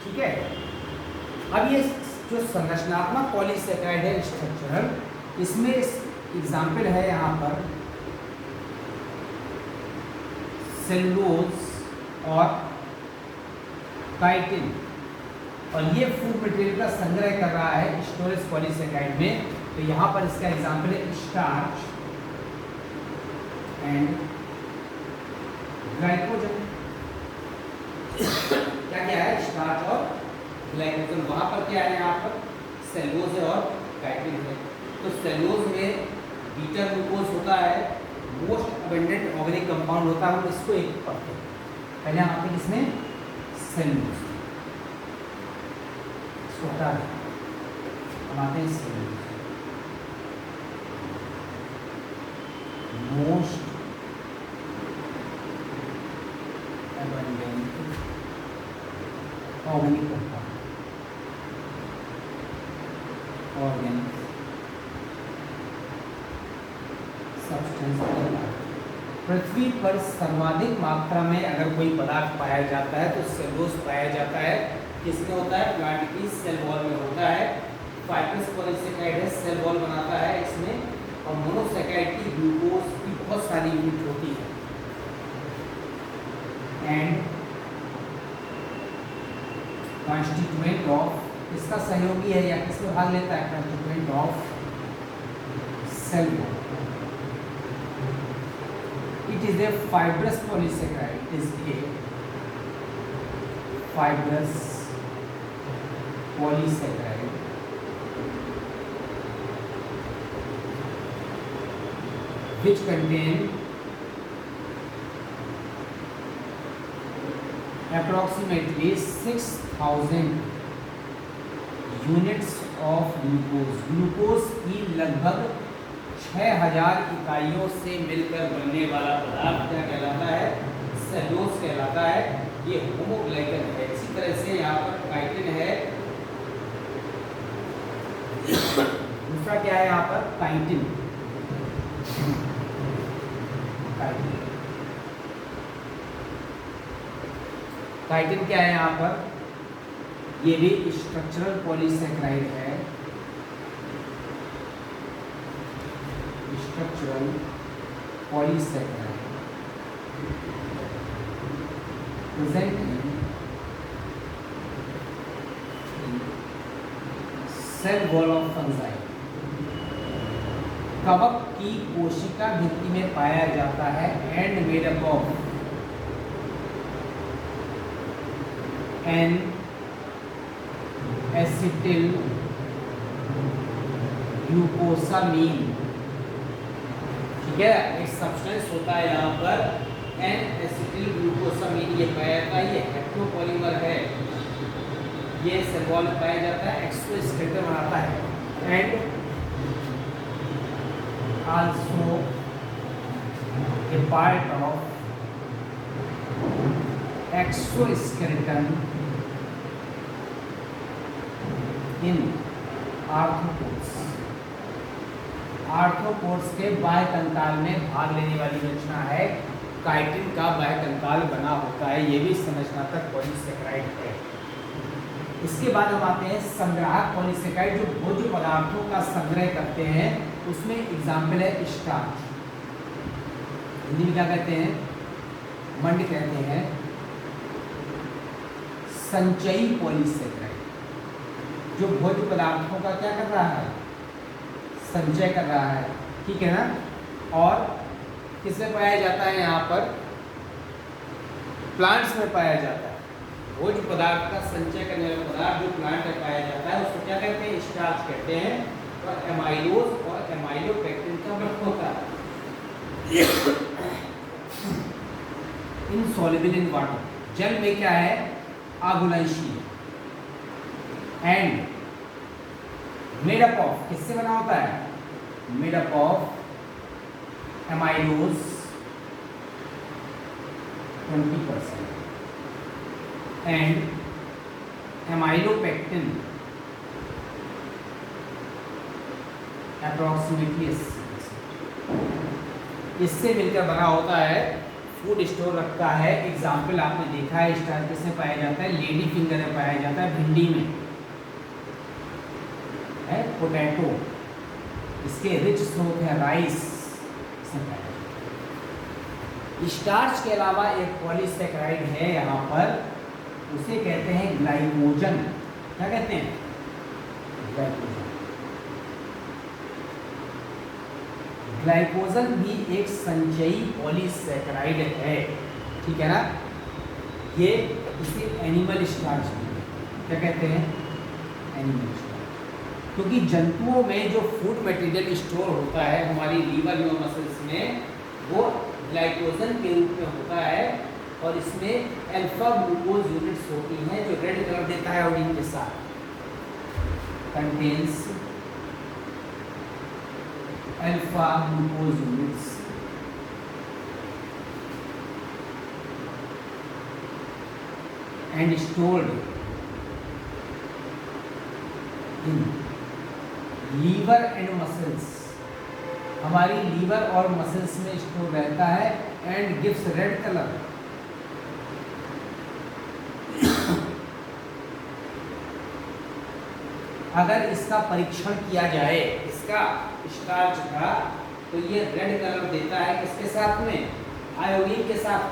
ठीक है। अब ये जो संरचनात्मक पॉलीसैकेराइड है स्ट्रक्चरल, इसमें एग्जाम्पल है यहाँ पर सेलुलोज और काइटिन, और ये फूड मटेरियल का संग्रह कर रहा है स्टोरेज पॉलीसैकेराइड में। तो यहाँ पर इसका एग्जाम्पल है स्टार्च एंड ग्लाइकोजन। क्या क्या है, स्टार्च और ग्लाइकोजन। वहाँ पर क्या है, यहाँ पर सेलुलोज है और काइटिन है। तो सेलुलोज में बीटा ग्लूकोज होता है, मोस्ट अबेंडेंट ऑर्गेनिक कंपाउंड होता है। हम इसको एक पढ़ते हैं, पहले हम आते हैं किसमें, सेलुलोज, इसको हटा दें, हम आते हैं cellulose. Most abundant organic compound, organic substance. पृथ्वी पर सर्वाधिक मात्रा में अगर कोई पदार्थ पाया जाता है तो सेलुलोज पाया जाता है। किसमें होता है, प्लांट की सेल वॉल में होता है। फाइब्रस पॉलीसैकेराइड है, सेल वॉल बनाता है इसमें। और मोनोसैकेराइड की ग्लूकोज की बहुत सारी यूनिट होती है। एंड कॉन्स्टिट्यूएंट ऑफ, इसका सहयोगी है या किसमें भाग लेता है, constituent of cell wall. is a fibrous polysaccharide. It is a fibrous polysaccharide which contain approximately 6,000 units of glucose. Glucose की लगभग 6,000 इकाइयों से मिलकर बनने वाला पदार्थ क्या कहलाता है? सेल्यूलोज कहलाता है। ये होमोग्लाइकन है। इसी तरह से यहाँ पर काइटिन है। दूसरा क्या है यहाँ पर? काइटिन। काइटिन क्या है यहाँ पर? ये भी स्ट्रक्चरल पॉलीसैकेराइड है। Structural polysaccharide present in cell wall of fungi. कवक की कोशिका भित्ति में पाया जाता है and made up of N acetyl glucosamine. ठीक है, एक सब्सटेंस होता है यहाँ पर एन एसिटिल ग्लूकोसामीन। ये पाया जाता है, ये हेप्टोपॉलीमर है। ये सेल वॉल में पाया जाता है, एक्सोस्केलेटन बनाता है and also a part of exoskeleton in arthropods. Arthropods के बाह्य कंकाल में भाग लेने वाली रचना है। काइटिन का बाह्य कंकाल बना होता है। ये भी संरचनात्मक पॉलीसैकेराइड है। इसके बाद हम आते हैं संग्राहक पॉलीसैकेराइड, जो भोज्य पदार्थों का संग्रह करते हैं। उसमें एग्जाम्पल है स्टार्च। हिंदी में क्या कहते हैं? मंड कहते हैं। संचयी पॉलीसैकेराइड जो भोज्य पदार्थों का क्या कर रहा है? संचय कर रहा है। ठीक है ना? और किसमें पाया जाता है? यहाँ पर प्लांट्स में पाया जाता है। भोज्य पदार्थ का संचय करने वाला पदार्थ जो प्लांट में पाया जाता है उसको क्या कहते हैं? स्टार्च कहते हैं। और एमाइलोज और एमाइलोपेक्टिन का मिश्रण होता है। इनसॉल्युबल इन वाटर, जल में क्या है? अघुलनशील। एंड मेड अप ऑफ, किससे बना होता है? Made up of amylose 20% and amylopectin approximately 80%। इससे मिलकर बना होता है। फूड स्टोर रखता है। एग्जाम्पल आपने देखा है स्टार्च किसमें पाया जाता है? लेडी फिंगर में पाया जाता है, भिंडी में है। पोटैटो, इसके रिच स्रोत है राइस। स्टार्च के अलावा एक पॉलीसैकेराइड है यहाँ पर, उसे कहते हैं ग्लाइकोजन। क्या कहते हैं? ग्लाइकोजन। ग्लाइकोजन भी एक संचयी पॉलीसैकेराइड है। ठीक है ना? ये इसे एनिमल स्टार्च क्या कहते हैं? Animal starch. क्योंकि जंतुओं में जो फूड मटेरियल स्टोर होता है हमारी लीवर और मसल्स में, वो ग्लाइकोजन के रूप में होता है। और इसमें अल्फा ग्लूकोज यूनिट्स होती हैं जो रेड कलर देता है आयोडीन के साथ। Contains alpha glucose units and stored in liver and muscles. हमारी लीवर और मसल्स में स्टोर रहता है एंड गिव्स रेड कलर। अगर इसका परीक्षण किया जाए, इसका स्टार्च का, तो ये रेड कलर देता है। किसके साथ में? आयोडीन के साथ,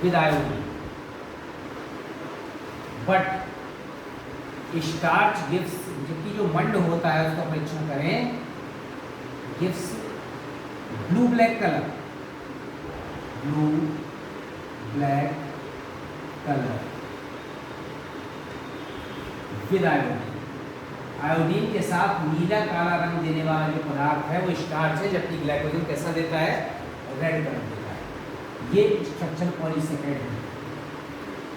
with iodine. But starch gives, जबकि जो मंड होता है उसका परीक्षण करें, gives blue black colour. Blue black colour with iodine. Iodine के साथ नीला काला रंग देने वाला जो पदार्थ है वो स्टार्च है, जबकि ग्लाइकोजन कैसा देता है, रेड कलर देता है। ये स्ट्रक्चर पॉलीसेकेराइड है।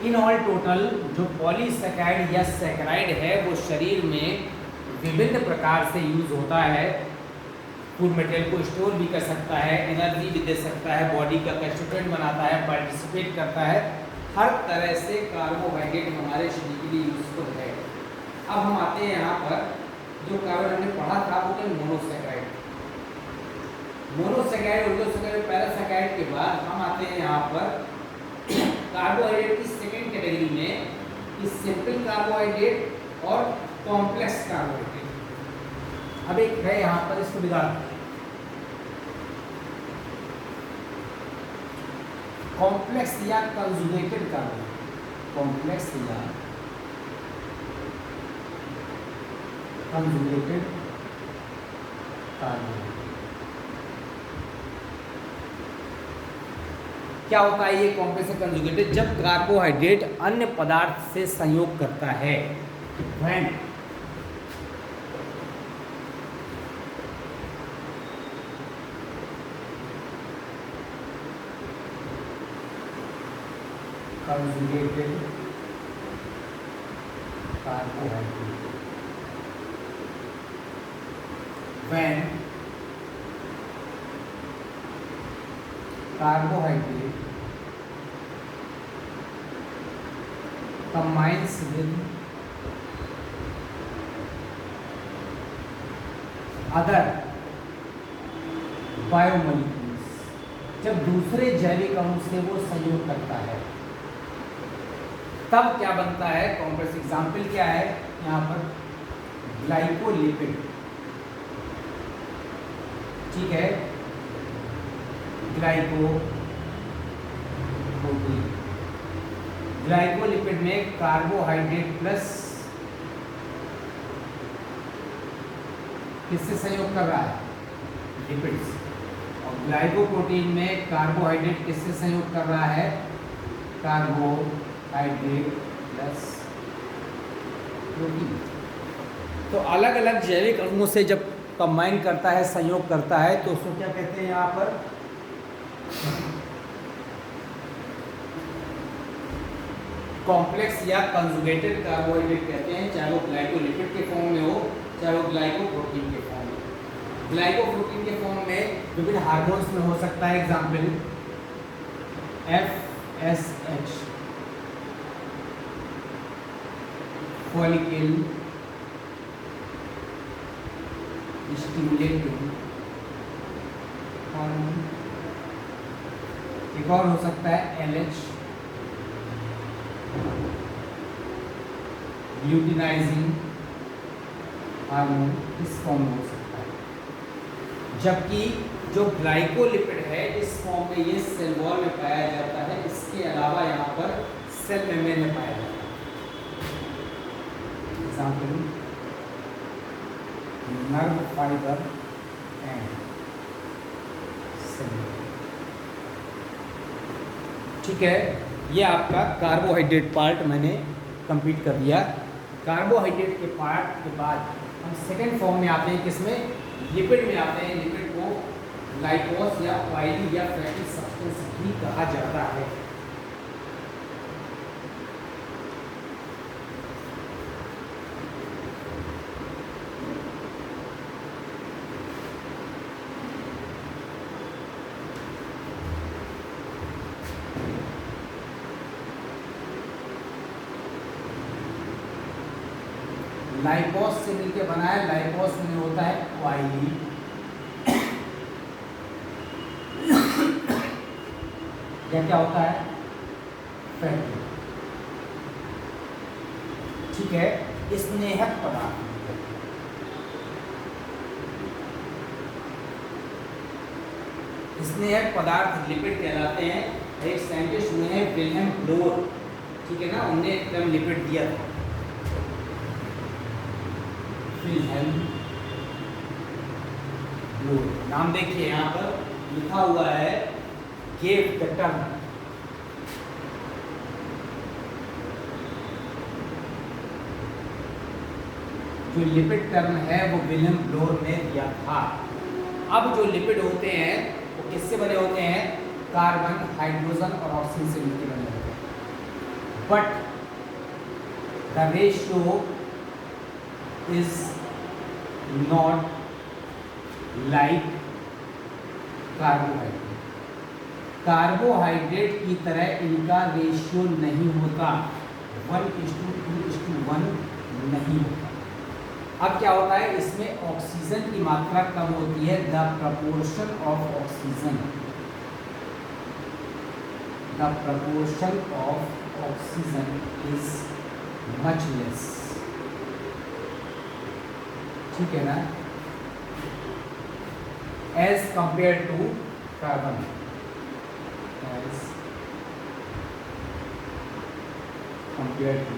इन ऑल टोटल जो पॉलीसेकेराइड या सेकेराइड है वो शरीर में विभिन्न प्रकार से यूज होता है। फूड मटेरियल को स्टोर भी कर सकता है, एनर्जी भी दे सकता है, बॉडी का कंस्टिट्यूएंट बनाता है, पार्टिसिपेट करता है, हर तरह से कार्बोहाइड्रेट हमारे शरीर के लिए यूजफुल है। अब हम आते हैं यहाँ पर, जो कार्बन हमने पढ़ा था वो क्या, मोनोसेकेराइड। मोनोसेकेराइड, ओलिगोसेकेराइड, पैरासेकेराइड के बाद हम आते हैं यहाँ पर कार्बोहाइड्रेट की सेकेंड कैटेगरी में, कि सिंपल कार्बोहाइड्रेट और कॉम्प्लेक्स कार्बोहाइड्रेट। अब एक है यहाँ पर, इसको बिगाड़ कॉम्प्लेक्स या कंजुगेटेड कार्बोहाइड्रेट। कॉम्प्लेक्स या कंजुगेटेड कार्बोहाइड्रेट क्या होता है ये कॉम्प्लेक्स या कंजुगेटेड? जब कार्बोहाइड्रेट अन्य पदार्थ से संयोग करता है, when conjugated carbohydrate, when carbohydrate combines with other biomolecules, जब दूसरे जैविक अणु से वो संयोग करता है तब क्या बनता है कॉम्प्लेक्स। एग्जाम्पल क्या है यहाँ पर, ग्लाइकोलिपिड, ठीक है, ग्लाइकोप्रोटीन। ग्लाइकोलिपिड में कार्बोहाइड्रेट प्लस किससे संयोग कर रहा है, लिपिड्स। और ग्लाइकोप्रोटीन में कार्बोहाइड्रेट किससे संयोग कर रहा है, कार्बोहाइड्रेट प्लस प्रोटीन। तो अलग अलग जैविक अणुओं से जब कंबाइन करता है, संयोग करता है, तो उसको क्या कहते हैं यहाँ पर, कॉम्प्लेक्स या कंजुगेटेड कार्बोहाइड्रेट कहते हैं, चाहे वो ग्लाइकोलिपिड के फॉर्म में हो, चाहे वो ग्लाइकोप्रोटीन के फॉर्म में। ग्लाइकोप्रोटीन के फॉर्म में विभिन्न हार्मोन्स में हो सकता है, example FSH, follicle stimulating hormone. एक और हो सकता है LH, ल्यूटिनाइजिंग हार्मोन, इस फॉर्म में हो सकता है। जबकि जो ग्लाइकोलिपिड है इस फॉर्म में ये सेल वॉल में पाया जाता है, इसके अलावा यहाँ पर सेल मेम्ब्रेन में पाया जाता है। Example nerve fibre and cell. ठीक है, ये आपका कार्बोहाइड्रेट पार्ट मैंने कंप्लीट कर दिया। कार्बोहाइड्रेट के पार्ट के बाद हम सेकेंड फॉर्म में आते हैं, किसमें, लिपिड में आते हैं। लिपिड को ग्लाइकोस या ऑयली या फैटी सब्सटेंस भी कहा जाता है। लाइपोस से मिलकर बना है, लाइपोस में होता है ऑयली, या क्या होता है, फैटी। ठीक है, स्नेहक पदार्थ। स्नेहक पदार्थ लिपिड कहलाते हैं। एक साइंटिस्ट हुए हैं विल्हेम ब्लोर, ठीक है ना, उन्होंने एक टर्म लिपिड दिया था, विल्हेम ब्लोर। नाम देखिए यहाँ पर लिखा हुआ है gave the term, जो लिपिड टर्म है वो विलियम ब्लोर ने दिया था। अब जो लिपिड होते हैं वो किससे बने होते हैं? कार्बन, हाइड्रोजन और ऑक्सीजन से मिलकर बने होते हैं। But the ratio is not like carbohydrate. Carbohydrate की तरह इनका रेशियो नहीं होता, 1:2:1 नहीं होता। अब क्या होता है, इसमें ऑक्सीजन की मात्रा कम होती है। The proportion of oxygen, the proportion of oxygen is much less. ठीक है ना, as compare to carbon, as compare to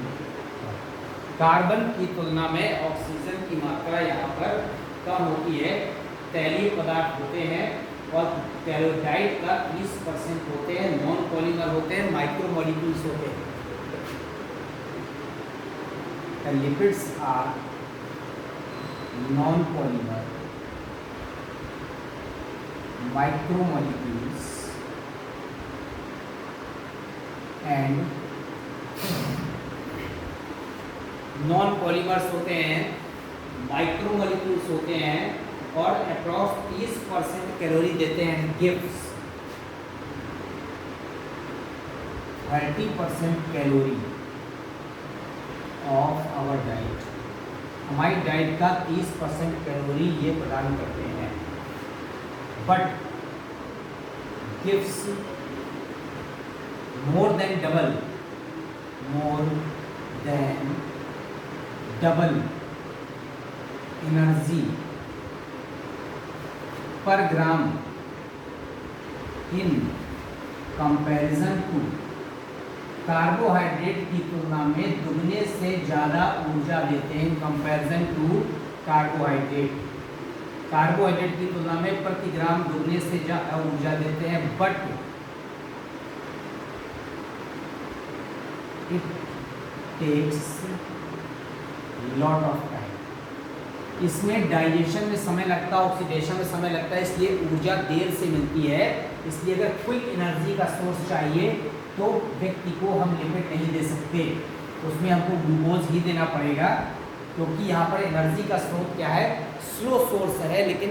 carbon की तुलना में ऑक्सीजन की मात्रा यहाँ पर कम होती है। तैलीय पदार्थ होते हैं और कैलोडाइड का 30% होते हैं, नॉन पॉलीमर होते हैं, माइक्रोमोलिक्यूल्स होते हैं। The lipids are non-polymer micromolecules and non polymers होते हैं, माइक्रोमोलिक्यूल्स होते हैं और अप्रॉक्स 30% कैलोरी देते हैं। Gives 30% calorie of our diet. हमारी डाइट का 30% कैलोरी ये प्रदान करते हैं। But gives more than double energy per gram in comparison to. Carbohydrate की तुलना में दुगने से ज़्यादा ऊर्जा देते हैं। कंपैरिजन टू कार्बोहाइड्रेट, कार्बोहाइड्रेट की तुलना में प्रति ग्राम दुगने से ज़्यादा ऊर्जा देते हैं। But it takes lot of time. इसमें डाइजेशन में समय लगता है, ऑक्सीडेशन में समय लगता है, इसलिए ऊर्जा देर से मिलती है। इसलिए अगर क्विक एनर्जी का सोर्स चाहिए तो व्यक्ति को हम लिपिड नहीं दे सकते, उसमें हमको ग्लूकोज ही देना पड़ेगा, क्योंकि यहाँ पर एनर्जी का स्रोत क्या है? स्लो सोर्स है, लेकिन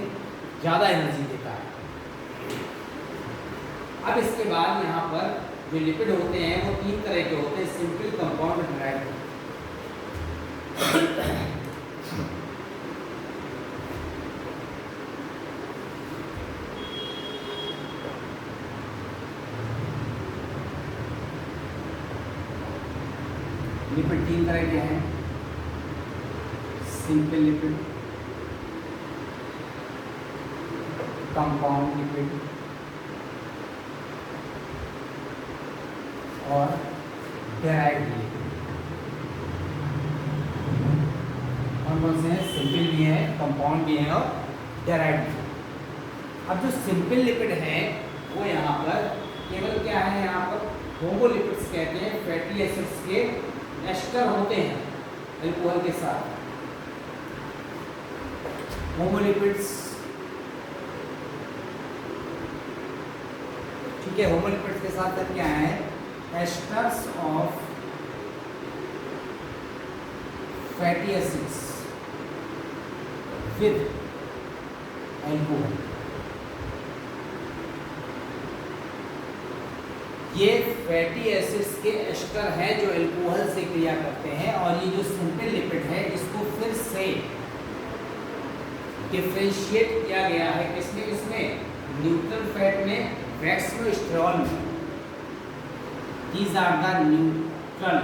ज़्यादा एनर्जी देता है। अब इसके बाद यहाँ पर जो लिपिड होते हैं वो 3 तरह के होते हैं, सिंपल, कंपाउंड, ड्राई। लिपिड 3 तरह के हैं, सिंपल लिपिड, कंपाउंड लिपिड और डेराइव्ड लिपिड। कौन से हैं? सिंपल भी हैं, कंपाउंड भी हैं और डेराइव्ड भी हैं। अब जो सिंपल लिपिड हैं वो यहाँ पर केवल क्या है, यहाँ पर होमोलिपिड्स कहते हैं, फैटी एसिड्स के एस्टर होते हैं अल्कोहल के साथ। होमोलिपिड्स, ठीक है, होमोलिपिड्स के साथ क्या है? Asters of fatty acids with alcohol. ये फैटी एसिड्स के एस्टर हैं जो एल्कोहल से क्रिया करते हैं। और ये जो सिंपल लिपिड है इसको फिर से डिफरेंशिएट किया गया है किसमें? इसमें न्यूट्रल फैट में, वैक्स में, स्टेरॉल में। These are the neutral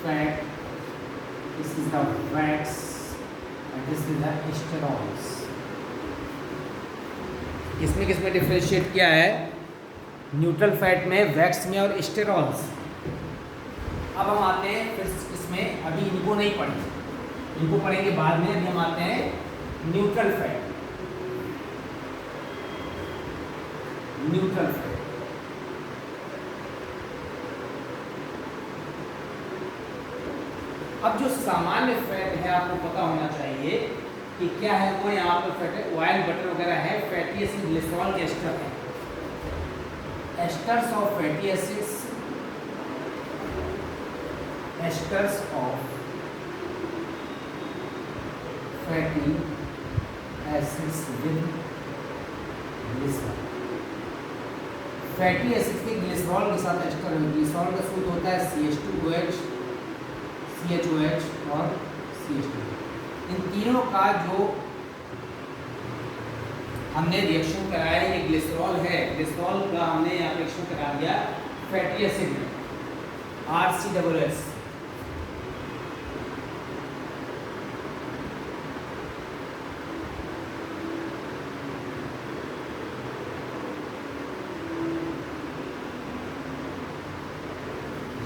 fat, this is the wax and this is the sterols। किसमें डिफरेंशिएट किया है? न्यूट्रल फैट में, वैक्स में और स्टेरॉल्स। अब हम आते हैं फिर इसमें, अभी इनको नहीं पढ़ेंगे, इनको पढ़ेंगे बाद में। अभी हम आते हैं न्यूट्रल फैट, न्यूट्रल फैट। अब जो सामान्य फैट है आपको पता होना चाहिए कि क्या है वो, यहाँ पर फैट है, ऑयल बटर वगैरह है, फैटी एसिड ग्लिसरॉल के एस्टर है। Asters of fatty acids, asters of fatty acids with glycerol. Fatty acids के ग्लिसरॉल के साथ एस्टर है। ग्लिसरॉल का सूत्र होता है CH2OH, CHOH और CH2। इन तीनों का जो हमने रिएक्शन कराया, ये ग्लिसरॉल है, ग्लिसरॉल का हमने यहाँ रिएक्शन करा दिया फैटी एसिड में, RCOOS।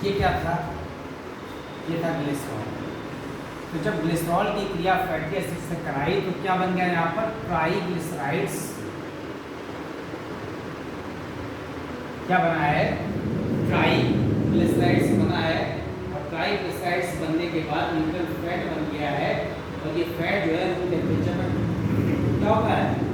ये क्या था? ये था ग्लिसरॉल। तो जब ग्लिसरॉल की क्रिया फैटी एसिड से कराई तो क्या बन गया यहाँ पर? ट्राइग्लिसराइड्स। क्या बना है? ट्राइग्लिसराइड्स बना है। और ट्राइग्लिसराइड्स बनने के बाद न्यूट्रल फैट बन गया है। और ये फैट जो है रूम टेम्परेचर पर क्या होता है?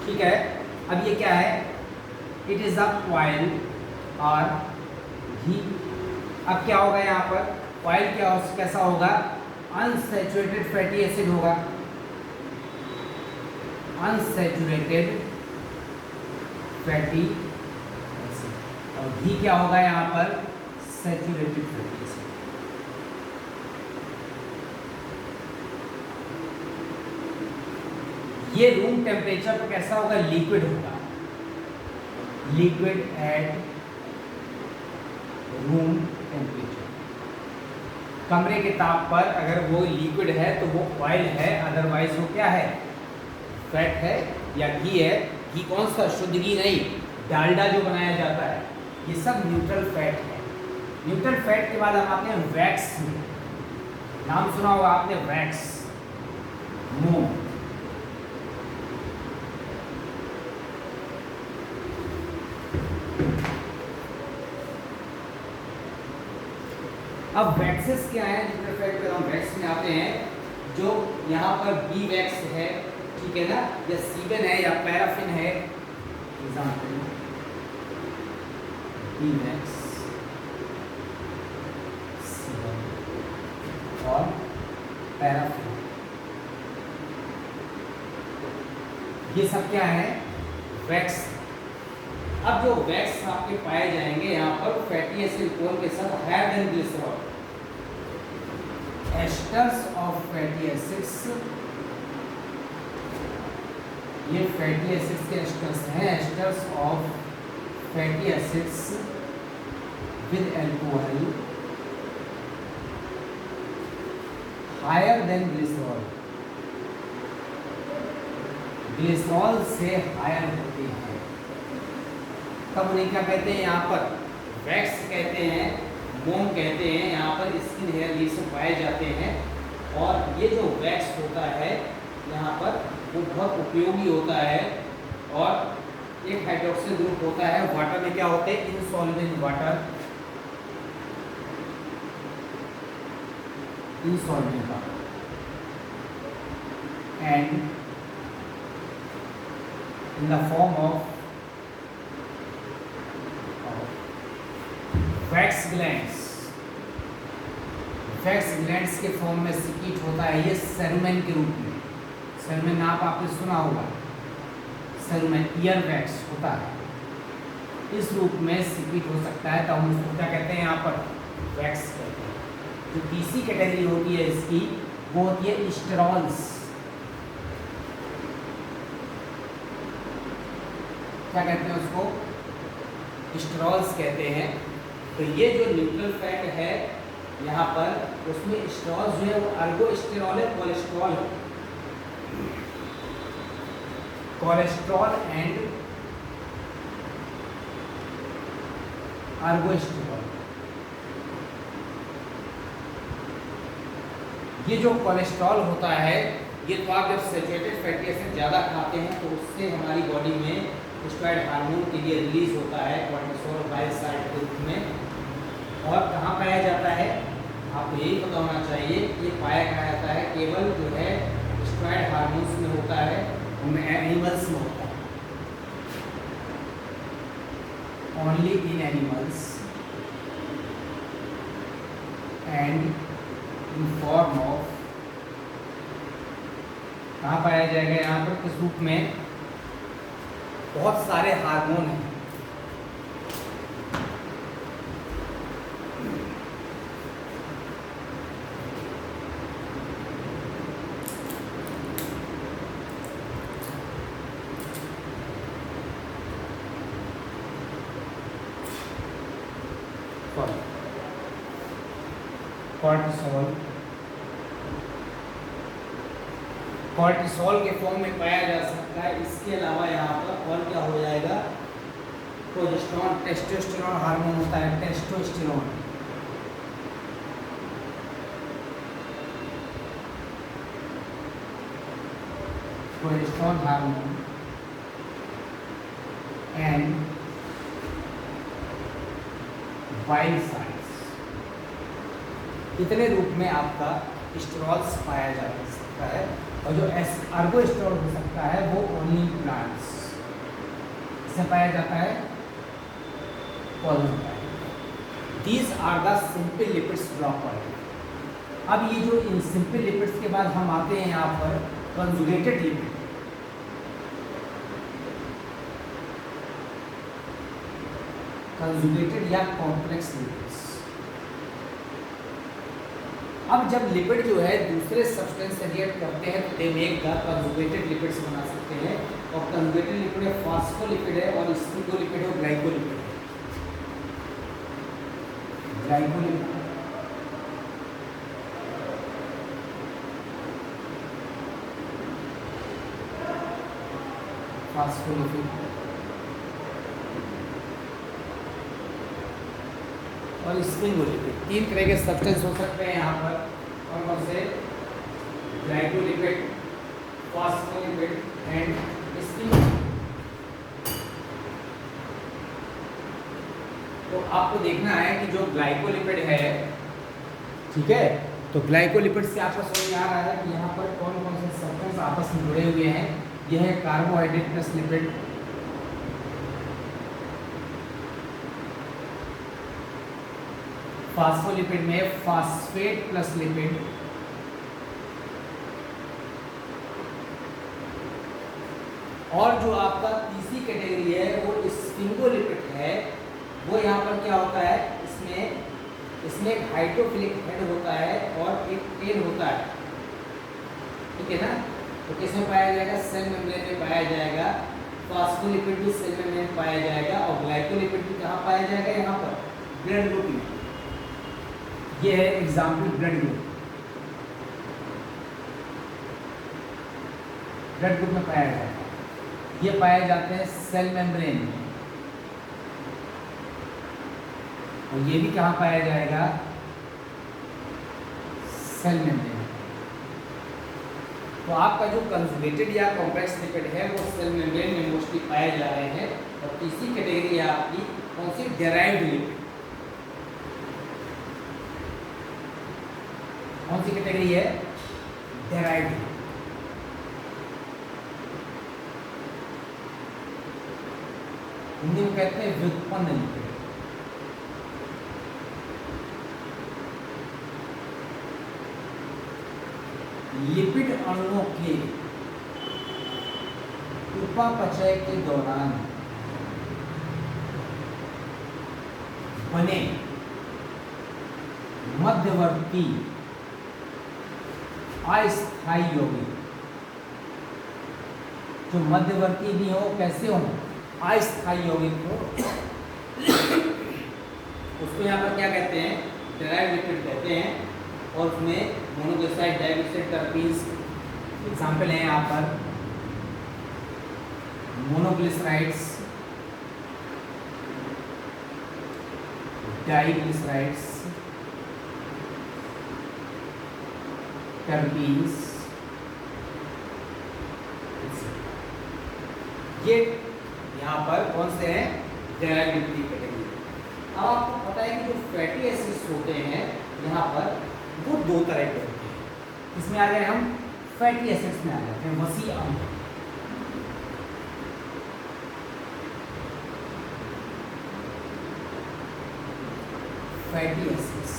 ठीक है। अब ये क्या है? इट इज अ ऑयल और घी। अब क्या होगा यहाँ पर? ऑयल क्या कैसा होगा? अनसैचुरेटेड फैटी एसिड होगा, अनसैचुरेटेड फैटी एसिड। और घी क्या होगा यहाँ पर? Saturated fatty acid. ये रूम टेम्परेचर पर कैसा होगा? लिक्विड होगा, लिक्विड एट रूम टेम्परेचर। कमरे के ताप पर अगर वो लिक्विड है तो वो ऑयल है, अदरवाइज वो क्या है? फैट है या घी है। घी कौन सा? शुद्ध घी नहीं, डालडा जो बनाया जाता है, ये सब न्यूट्रल फैट है। न्यूट्रल फैट के बाद हम आते हैं वैक्स में। नाम सुना होगा आपने, वैक्स, मोम। अब वैक्सेस क्या है? न्यूट्रल फैट पर हम वैक्स में आते हैं। जो यहाँ पर बी वैक्स है, ठीक है ना, या सीबन है या पैराफिन है, एग्जाम्पल बी वैक्स, सीबन और पैराफिन, ये सब क्या है? वैक्स। अब जो वैक्स आपके पाए जाएंगे यहाँ पर फैटी एसिड कोन के साथ higher than glycerol, esters of fatty acids, ये फैटी एसिड्स के एस्टर्स हैं, esters of fatty acids with alcohol higher than glycerol, glycerol से हायर होती है। तब उन्हें क्या कहते हैं? यहाँ पर वैक्स कहते हैं, मोम कहते हैं। यहाँ पर स्किन हेयर ये सब पाए जाते हैं। और ये जो वैक्स होता है यहाँ पर वो बहुत उपयोगी होता है। और एक हाइड्रोक्सिल ग्रुप होता है वाटर में, क्या होते हैं? Insoluble in water, insoluble in water and in the form of wax glands. Wax glands के फॉर्म में सिक्रीट होता है ये सेरुमेन के रूप में। सेरुमेन नाम आपने सुना होगा, सेरुमेन ईयर वैक्स होता है, इस रूप में सिक्रीट हो सकता है। तो हम उसको क्या कहते हैं? यहाँ पर वैक्स कहते हैं। जो तीसरी कैटेगरी होती है इसकी, वो होती है स्टेरॉल्स। क्या कहते हैं उसको? स्टेरॉल्स कहते हैं। तो ये जो न्यूट्रल फैट है यहाँ पर, उसमें स्टेरॉल जो है वो अल्गोस्टेरॉल है, कोलेस्ट्रॉल है, कोलेस्ट्रॉल एंड अर्गोस्टेरॉल। ये जो कोलेस्ट्रॉल होता है, ये तो आप जब सैचुरेटेड फैटी एसिड ज़्यादा खाते हैं तो उससे हमारी बॉडी में स्टेरॉयड हार्मोन के लिए रिलीज होता है कोर्टिसोल बाइल साइड के रूप में। और कहाँ पाया जाता है, आपको यही पता होना चाहिए, ये पाया कहाँ जाता है, केवल जो है स्टेरॉयड हार्मोन्स में होता है, उनमें एनिमल्स में होता है, only in animals and in form of, कहाँ पाया जाएगा, यहाँ पर किस रूप में, बहुत सारे हार्मोन हैं। कॉर्टिसोल, कॉर्टिसोल के फॉर्म में पाया जा सकता है। इसके अलावा यहाँ पर और क्या हो जाएगा, प्रोजेस्टेरॉन, टेस्टोस्टेरोन हार्मोन होता है, testosterone, progesterone hormone and bile sides, इतने रूप में आपका स्टेरॉल्स पाया जा सकता है। और जो अर्गोस्टेरॉल हो सकता है वो ओनली प्लांट्स से पाया जाता है, these are the simple lipids proper. अब ये जो इन सिंपल लिपिड्स के बाद हम आते हैं यहाँ पर कंजुगेटेड लिपिड। कंजुगेटेड या कॉम्प्लेक्स लिपिड्स। अब जब लिपिड जो है दूसरे सब्सटेंस से रिएक्ट करते हैं तो they make the conjugated lipids बना सकते हैं। और कंजुगेटेड लिपिड है फॉस्फोलिपिड है और स्फिंगोलिपिड है ग्लाइकोलिपिड है। ग्लाइकोलिपिड फॉस्फोलिपिड और स्फिंगोलिपिड, तीन तरह के सब्सटेंस हो सकते हैं यहाँ पर। कौन कौन से, ग्लाइकोलिपिड, फॉस्फोलिपिड एंड स्फिंगोलिपिड। तो आपको देखना है कि जो ग्लाइकोलिपिड है, ठीक है, तो ग्लाइकोलिपिड से आपको समझ में आ रहा है कि यहाँ पर कौन कौन से सब्सटेंस आपस में जुड़े हुए हैं। यह है कार्बोहाइड्रेट प्लस लिपिड, फॉस्फोलिपिड में फॉस्फेट प्लस लिपिड, और जो आपका तीसरी कैटेगरी है वो स्फिंगोलिपिड है। वो यहाँ पर क्या होता है, इसमें एक हाइड्रोफिलिक हेड होता है और एक टेल होता है, ठीक है ना। तो किसमें पाया जाएगा, सेल मेम्ब्रेन में पाया जाएगा। फॉस्फोलिपिड भी सेल मेम्ब्रेन में पाया जाएगा और ग्लाइकोलिपिड भी कहाँ पाया जाएगा, यहाँ पर ब्लड ग्रुप में। ये है example blood group, blood group में पाया जाता है। ये पाए जाते हैं सेल मेम्ब्रेन में, और ये भी कहाँ पाया जाएगा, सेल मेम्ब्रेन। तो आपका जो कंजुगेटेड या कॉम्प्लेक्स लिपिड है वो सेल मेम्ब्रेन में मोस्टली पाए जा रहे हैं। और तीसरी कैटेगरी है आपकी कौन सी, डेराइव्ड लिपिड। कौन सी कैटेगरी है, डेराइव्ड। हिंदी में कहते हैं व्युत्पन्न लिपिड। लिपिड अणुओं के उपापचय के दौरान बने मध्यवर्ती अस्थायी यौगिक, जो मध्यवर्ती भी हो, कैसे हो, अस्थायी यौगिक हो, उसको यहाँ पर क्या कहते हैं, डेराइव्ड लिपिड कहते हैं। और उसमें मोनोग्लिसराइड, डाइग्लिसराइड, टर्पीन्स एग्जाम्पल हैं यहाँ पर। मोनोग्लिसराइड्स, डाइग्लिसराइड्स, टर्पीन्स, ये यहाँ पर कौन से हैं, डेराइवेटिव की कैटेगरी। अब आपको पता है कि जो फैटी एसिड्स होते हैं यहाँ पर वो दो तरह के होते हैं। इसमें आ गए हम फैटी एसिड्स में आ जाते हैं, वसी अम्ल। फैटी एसिड्स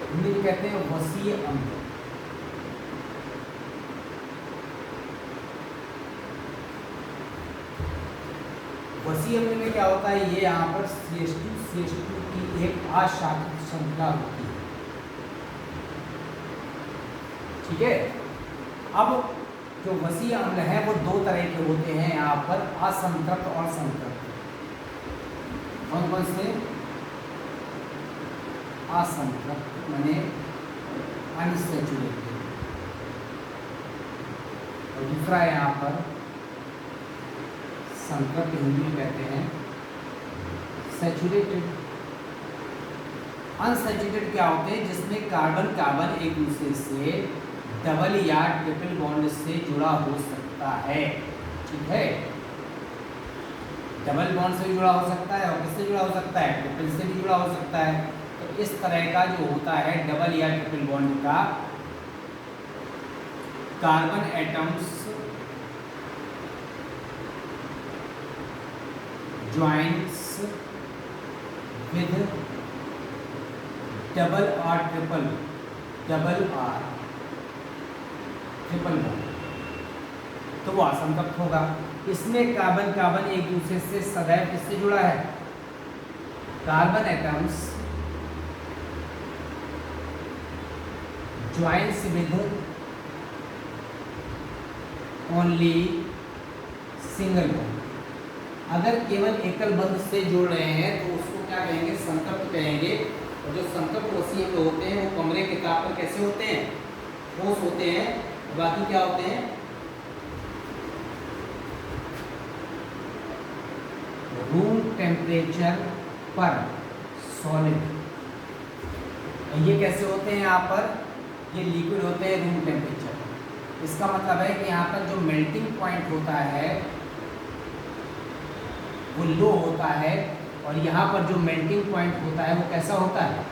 हिंदी में कहते हैं वसी अम्ल। वसी अम्ल में क्या होता है, ये यहाँ पर CH2 की एक अशाखित श्रृंखला होती है, ठीक है। अब जो वसी अम्ल है वो दो तरह के होते हैं यहाँ पर, असंतृप्त और संतृप्त। कौन कौन से, असंतृप्त माने अनसैचुरेटेड, और दूसरा है यहाँ पर संतृप्त, हिंदी में कहते हैं सैचुरेटेड। अनसैचुरेटेड क्या होते हैं, जिसमें कार्बन कार्बन एक दूसरे से डबल या ट्रिपल बॉन्ड से जुड़ा हो सकता है, ठीक है। डबल बॉन्ड से भी जुड़ा हो सकता है, और किससे जुड़ा हो सकता है, ट्रिपल से भी जुड़ा हो सकता है। तो इस तरह का जो होता है डबल या ट्रिपल बॉन्ड का, carbon atoms joins with double R triple bond, तो वो असंतृप्त होगा। इसमें कार्बन कार्बन एक दूसरे से सदैव किससे जुड़ा है, carbon atoms joins with only single bond। अगर केवल एकल बंध से जुड़ रहे हैं तो उसको क्या कहेंगे, संतृप्त कहेंगे। और जो संतृप्त वसी अम्ल होते हैं वो कमरे के ताप पर कैसे होते हैं, ठोस होते हैं। बाकी क्या होते हैं, रूम टेम्परेचर पर सॉलिड। और ये कैसे होते हैं, यहाँ पर ये लिक्विड होते हैं रूम टेम्परेचर। इसका मतलब है कि यहाँ पर जो मेल्टिंग पॉइंट होता है वो लो होता है, और यहाँ पर जो मेल्टिंग पॉइंट होता है वो कैसा होता है,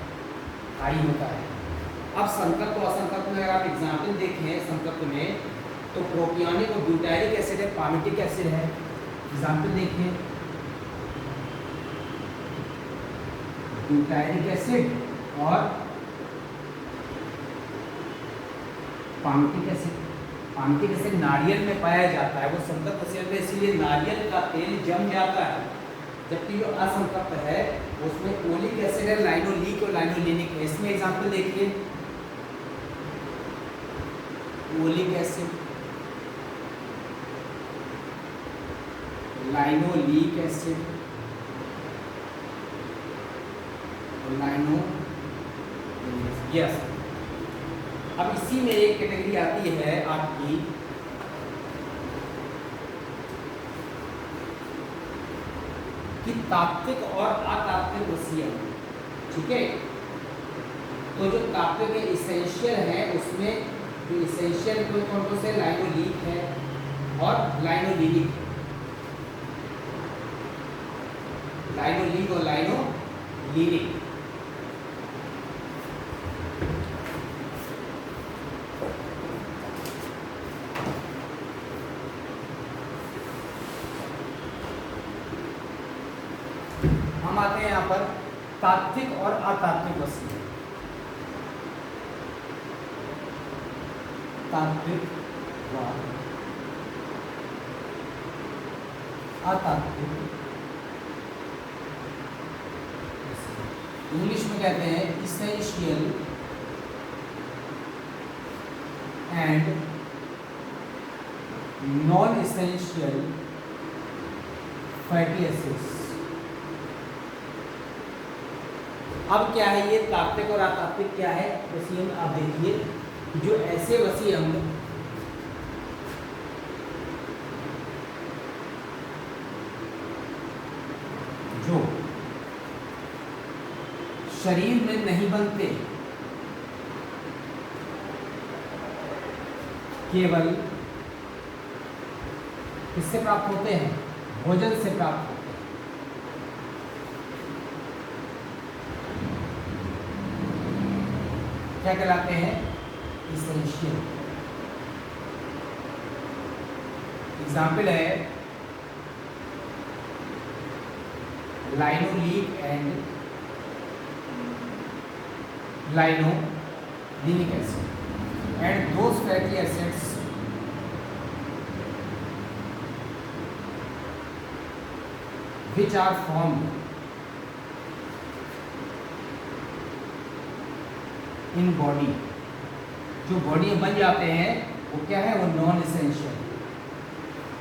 हाई होता है। अब संतृप्त और असंतृप्त में अगर आप एग्जाम्पल देखें, संतृप्त में तो प्रोपियोनिक और ब्यूटाइलिक एसिड है, पामिटिक एसिड है। एग्जाम्पल देखिए, ब्यूटाइलिक एसिड और पामिटिक एसिड। पामिटिक एसिड नारियल में पाया जाता है, वो संतृप्त एसिड में, इसीलिए नारियल का तेल जम जाता है। जबकि जो असंतृप्त है उसमें ओलिक एसिड है, लाइनोलीक और लाइनोलिनिक है। इसमें एग्जांपल देखिए, oleic acid, linoleic acid, linolenic. Yes, अब इसी में एक कैटेगरी आती है आपकी कि तात्विक और अतात्विक वसी अम्ल, ठीक है। तो जो तात्विक है इसेंशियल है, उसमें जो इसेंशियल कौन कौन से, लाइनोलीक है और लाइनोलिनिक है। लाइनोलीक और लाइनोलिनिक। हम आते हैं यहाँ पर तात्विक और अतात्विक वसी अम्ल। तात्विक व अतात्विक, इंग्लिश में कहते हैं essential and non essential fatty acids. अब क्या है ये तात्विक और अतात्विक क्या है वसी अम्ल, आप देखिए, जो ऐसे वसी अम्ल जो शरीर में नहीं बनते, केवल किससे प्राप्त होते हैं? भोजन से प्राप्त होते हैं। क्या कहलाते हैं? इसेंशियल। एग्जाम्पल है linoleic and linolenic acid and those fatty acids which are formed in body, जो बॉडी में बन जाते हैं वो क्या है? वो नॉन इसेंशियल,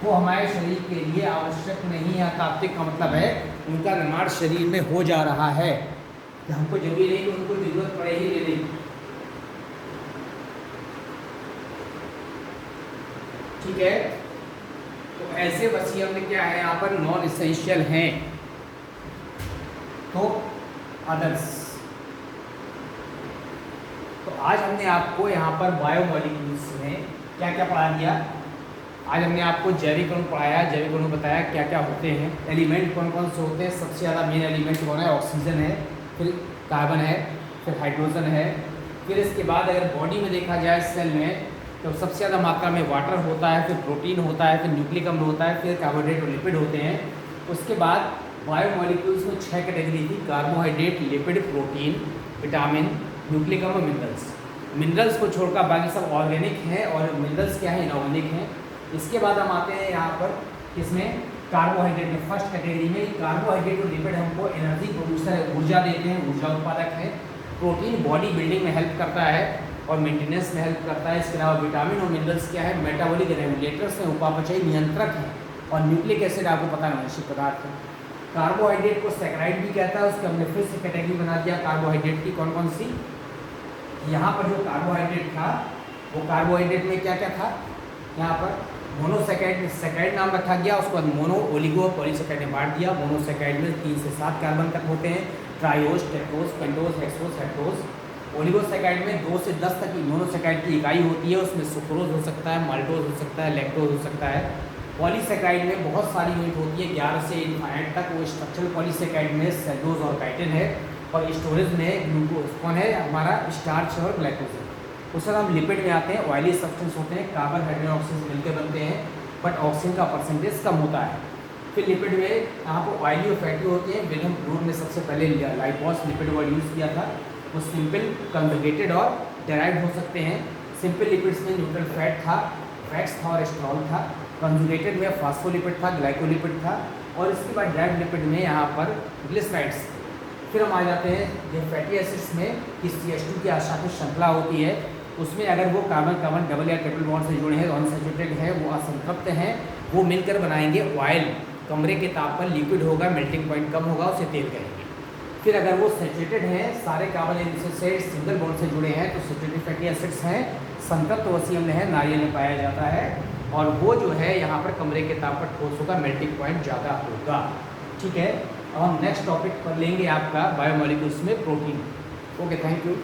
वो हमारे शरीर के लिए आवश्यक नहीं है। तात्विक का मतलब है उनका निर्माण शरीर में हो जा रहा है, कि हमको जरूरी नहीं कि उनको जरूरत पड़े ही लेने की। ठीक है, तो ऐसे वसीयम में क्या है? यहाँ पर नॉन इसेंशियल हैं। तो अदर्स, तो आज हमने आपको यहाँ पर बायोमॉलिक्यूल्स में क्या क्या पढ़ा दिया। आज हमने आपको जैविक अणु पढ़ाया, जैविक अणु बताया क्या क्या होते हैं, एलिमेंट कौन कौन से होते हैं। सबसे ज़्यादा मेन एलिमेंट कौन है? ऑक्सीजन है, फिर कार्बन है, फिर हाइड्रोजन है। फिर इसके बाद अगर बॉडी में देखा जाए सेल में, तो सबसे ज़्यादा मात्रा में वाटर होता है, फिर प्रोटीन होता है, फिर न्यूक्लिक अम्ल होता है, फिर कार्बोहाइड्रेट और लिपिड होते हैं। उसके बाद बायोमॉलिक्यूल्स में 6 कैटेगरी थी: carbohydrate, lipid, protein, vitamin, nucleic अम्ल, मिनरल्स। मिनरल्स को छोड़कर बाकी सब ऑर्गेनिक हैं और मिनरल्स क्या है? इनऑर्गेनिक हैं। इसके बाद हम आते हैं यहाँ पर किसमें? कार्बोहाइड्रेट में। फर्स्ट कैटेगरी में कार्बोहाइड्रेट और लिपिड हमको एनर्जी प्रोड्यूसर है, ऊर्जा देते हैं, ऊर्जा उत्पादक है। प्रोटीन बॉडी बिल्डिंग में हेल्प करता है और मेंटेनेंस में हेल्प करता है। इसके अलावा विटामिन और मिनरल्स क्या है? मेटाबॉलिक रेगुलेटर्स हैं, उपापचयी नियंत्रक हैं। और न्यूक्लिक एसिड आपको पता है आवश्यक पदार्थ है। कार्बोहाइड्रेट को सैकराइड भी कहता है, उसके हमने फिर से कैटेगरी बना दिया कार्बोहाइड्रेट की। कौन कौन सी? यहाँ पर जो कार्बोहाइड्रेट था वो कार्बोहाइड्रेट में क्या क्या था? यहाँ पर मोनोसैकेराइड, सैकराइड नाम रखा गया, उसके बाद मोनो, ओलिगो और पॉलीसैकेराइड में बांट दिया। मोनोसैकेराइड में 3 से 7 कार्बन तक होते हैं: ट्राइओस, टेट्रोस, पेंटोस, हेक्सोस, हेक्टोस। ओलिगोसैकेराइड में 2 से 10 तक की मोनोसैकेराइड की इकाई होती है, उसमें सुक्रोज हो सकता है, माल्टोज हो सकता है, लैक्टोज हो सकता है। पॉलीसैकेराइड में बहुत सारी यूनिट होती है, 11 से इनफाइनाइट तक। वो स्ट्रक्चरल पॉलीसैकेराइड में सेलुलोज और काइटिन है, और स्टोरेज में ग्लूकोज कौन है? हमारा स्टार्च और ग्लाइकोज है। उसके बाद हम लिपिड में आते हैं। ऑयली सब्सटेंस होते हैं, कार्बन, हाइड्रोजन, ऑक्सीजन मिलकर बनते हैं, बट ऑक्सीजन का परसेंटेज कम होता है। फिर लिपिड में यहाँ पर ऑयली और फैटी होते हैं। विलियम ब्रूड ने सबसे पहले लाइपोस लिपिड वर्ड यूज़ किया था। वो सिंपल, कंजुगेटेड और डेराइव्ड हो सकते हैं। सिंपल लिपिड्स में न्यूट्रल फैट था, फैट्स था और एस्ट्रॉल था। कंजुगेटेड में फास्फोलिपिड था, ग्लाइकोलिपिड था। और इसके बाद ड्राइव्ड लिपिड में यहाँ पर ग्लिसराइड्स। फिर हम आ जाते हैं जो फैटी एसिड्स में कि CH2 की आशाखित श्रृंखला होती है, उसमें अगर वो कार्बन कार्बन डबल या ट्रिपल बॉन्ड से जुड़े हैं, अनसैचुरेटेड है, वो असंतृप्त हैं, वो मिलकर बनाएंगे ऑयल। कमरे के ताप पर लिक्विड होगा, मेल्टिंग पॉइंट कम होगा, उसे तेल कहेंगे। फिर अगर वो सैचुरेटेड हैं, सारे कार्बन से सिंगल बॉन्ड से जुड़े हैं, तो सैचुरेटेड फैटी एसिड्स हैं। संतृप्त वसी अम्ल है, नारियल में पाया जाता है, और वो जो है यहाँ पर कमरे के ताप पर ठोस होगा, मेल्टिंग पॉइंट ज़्यादा होगा। ठीक है, अब हम नेक्स्ट टॉपिक पर लेंगे आपका बायोमॉलिक्यूल्स में प्रोटीन। Okay, thank you.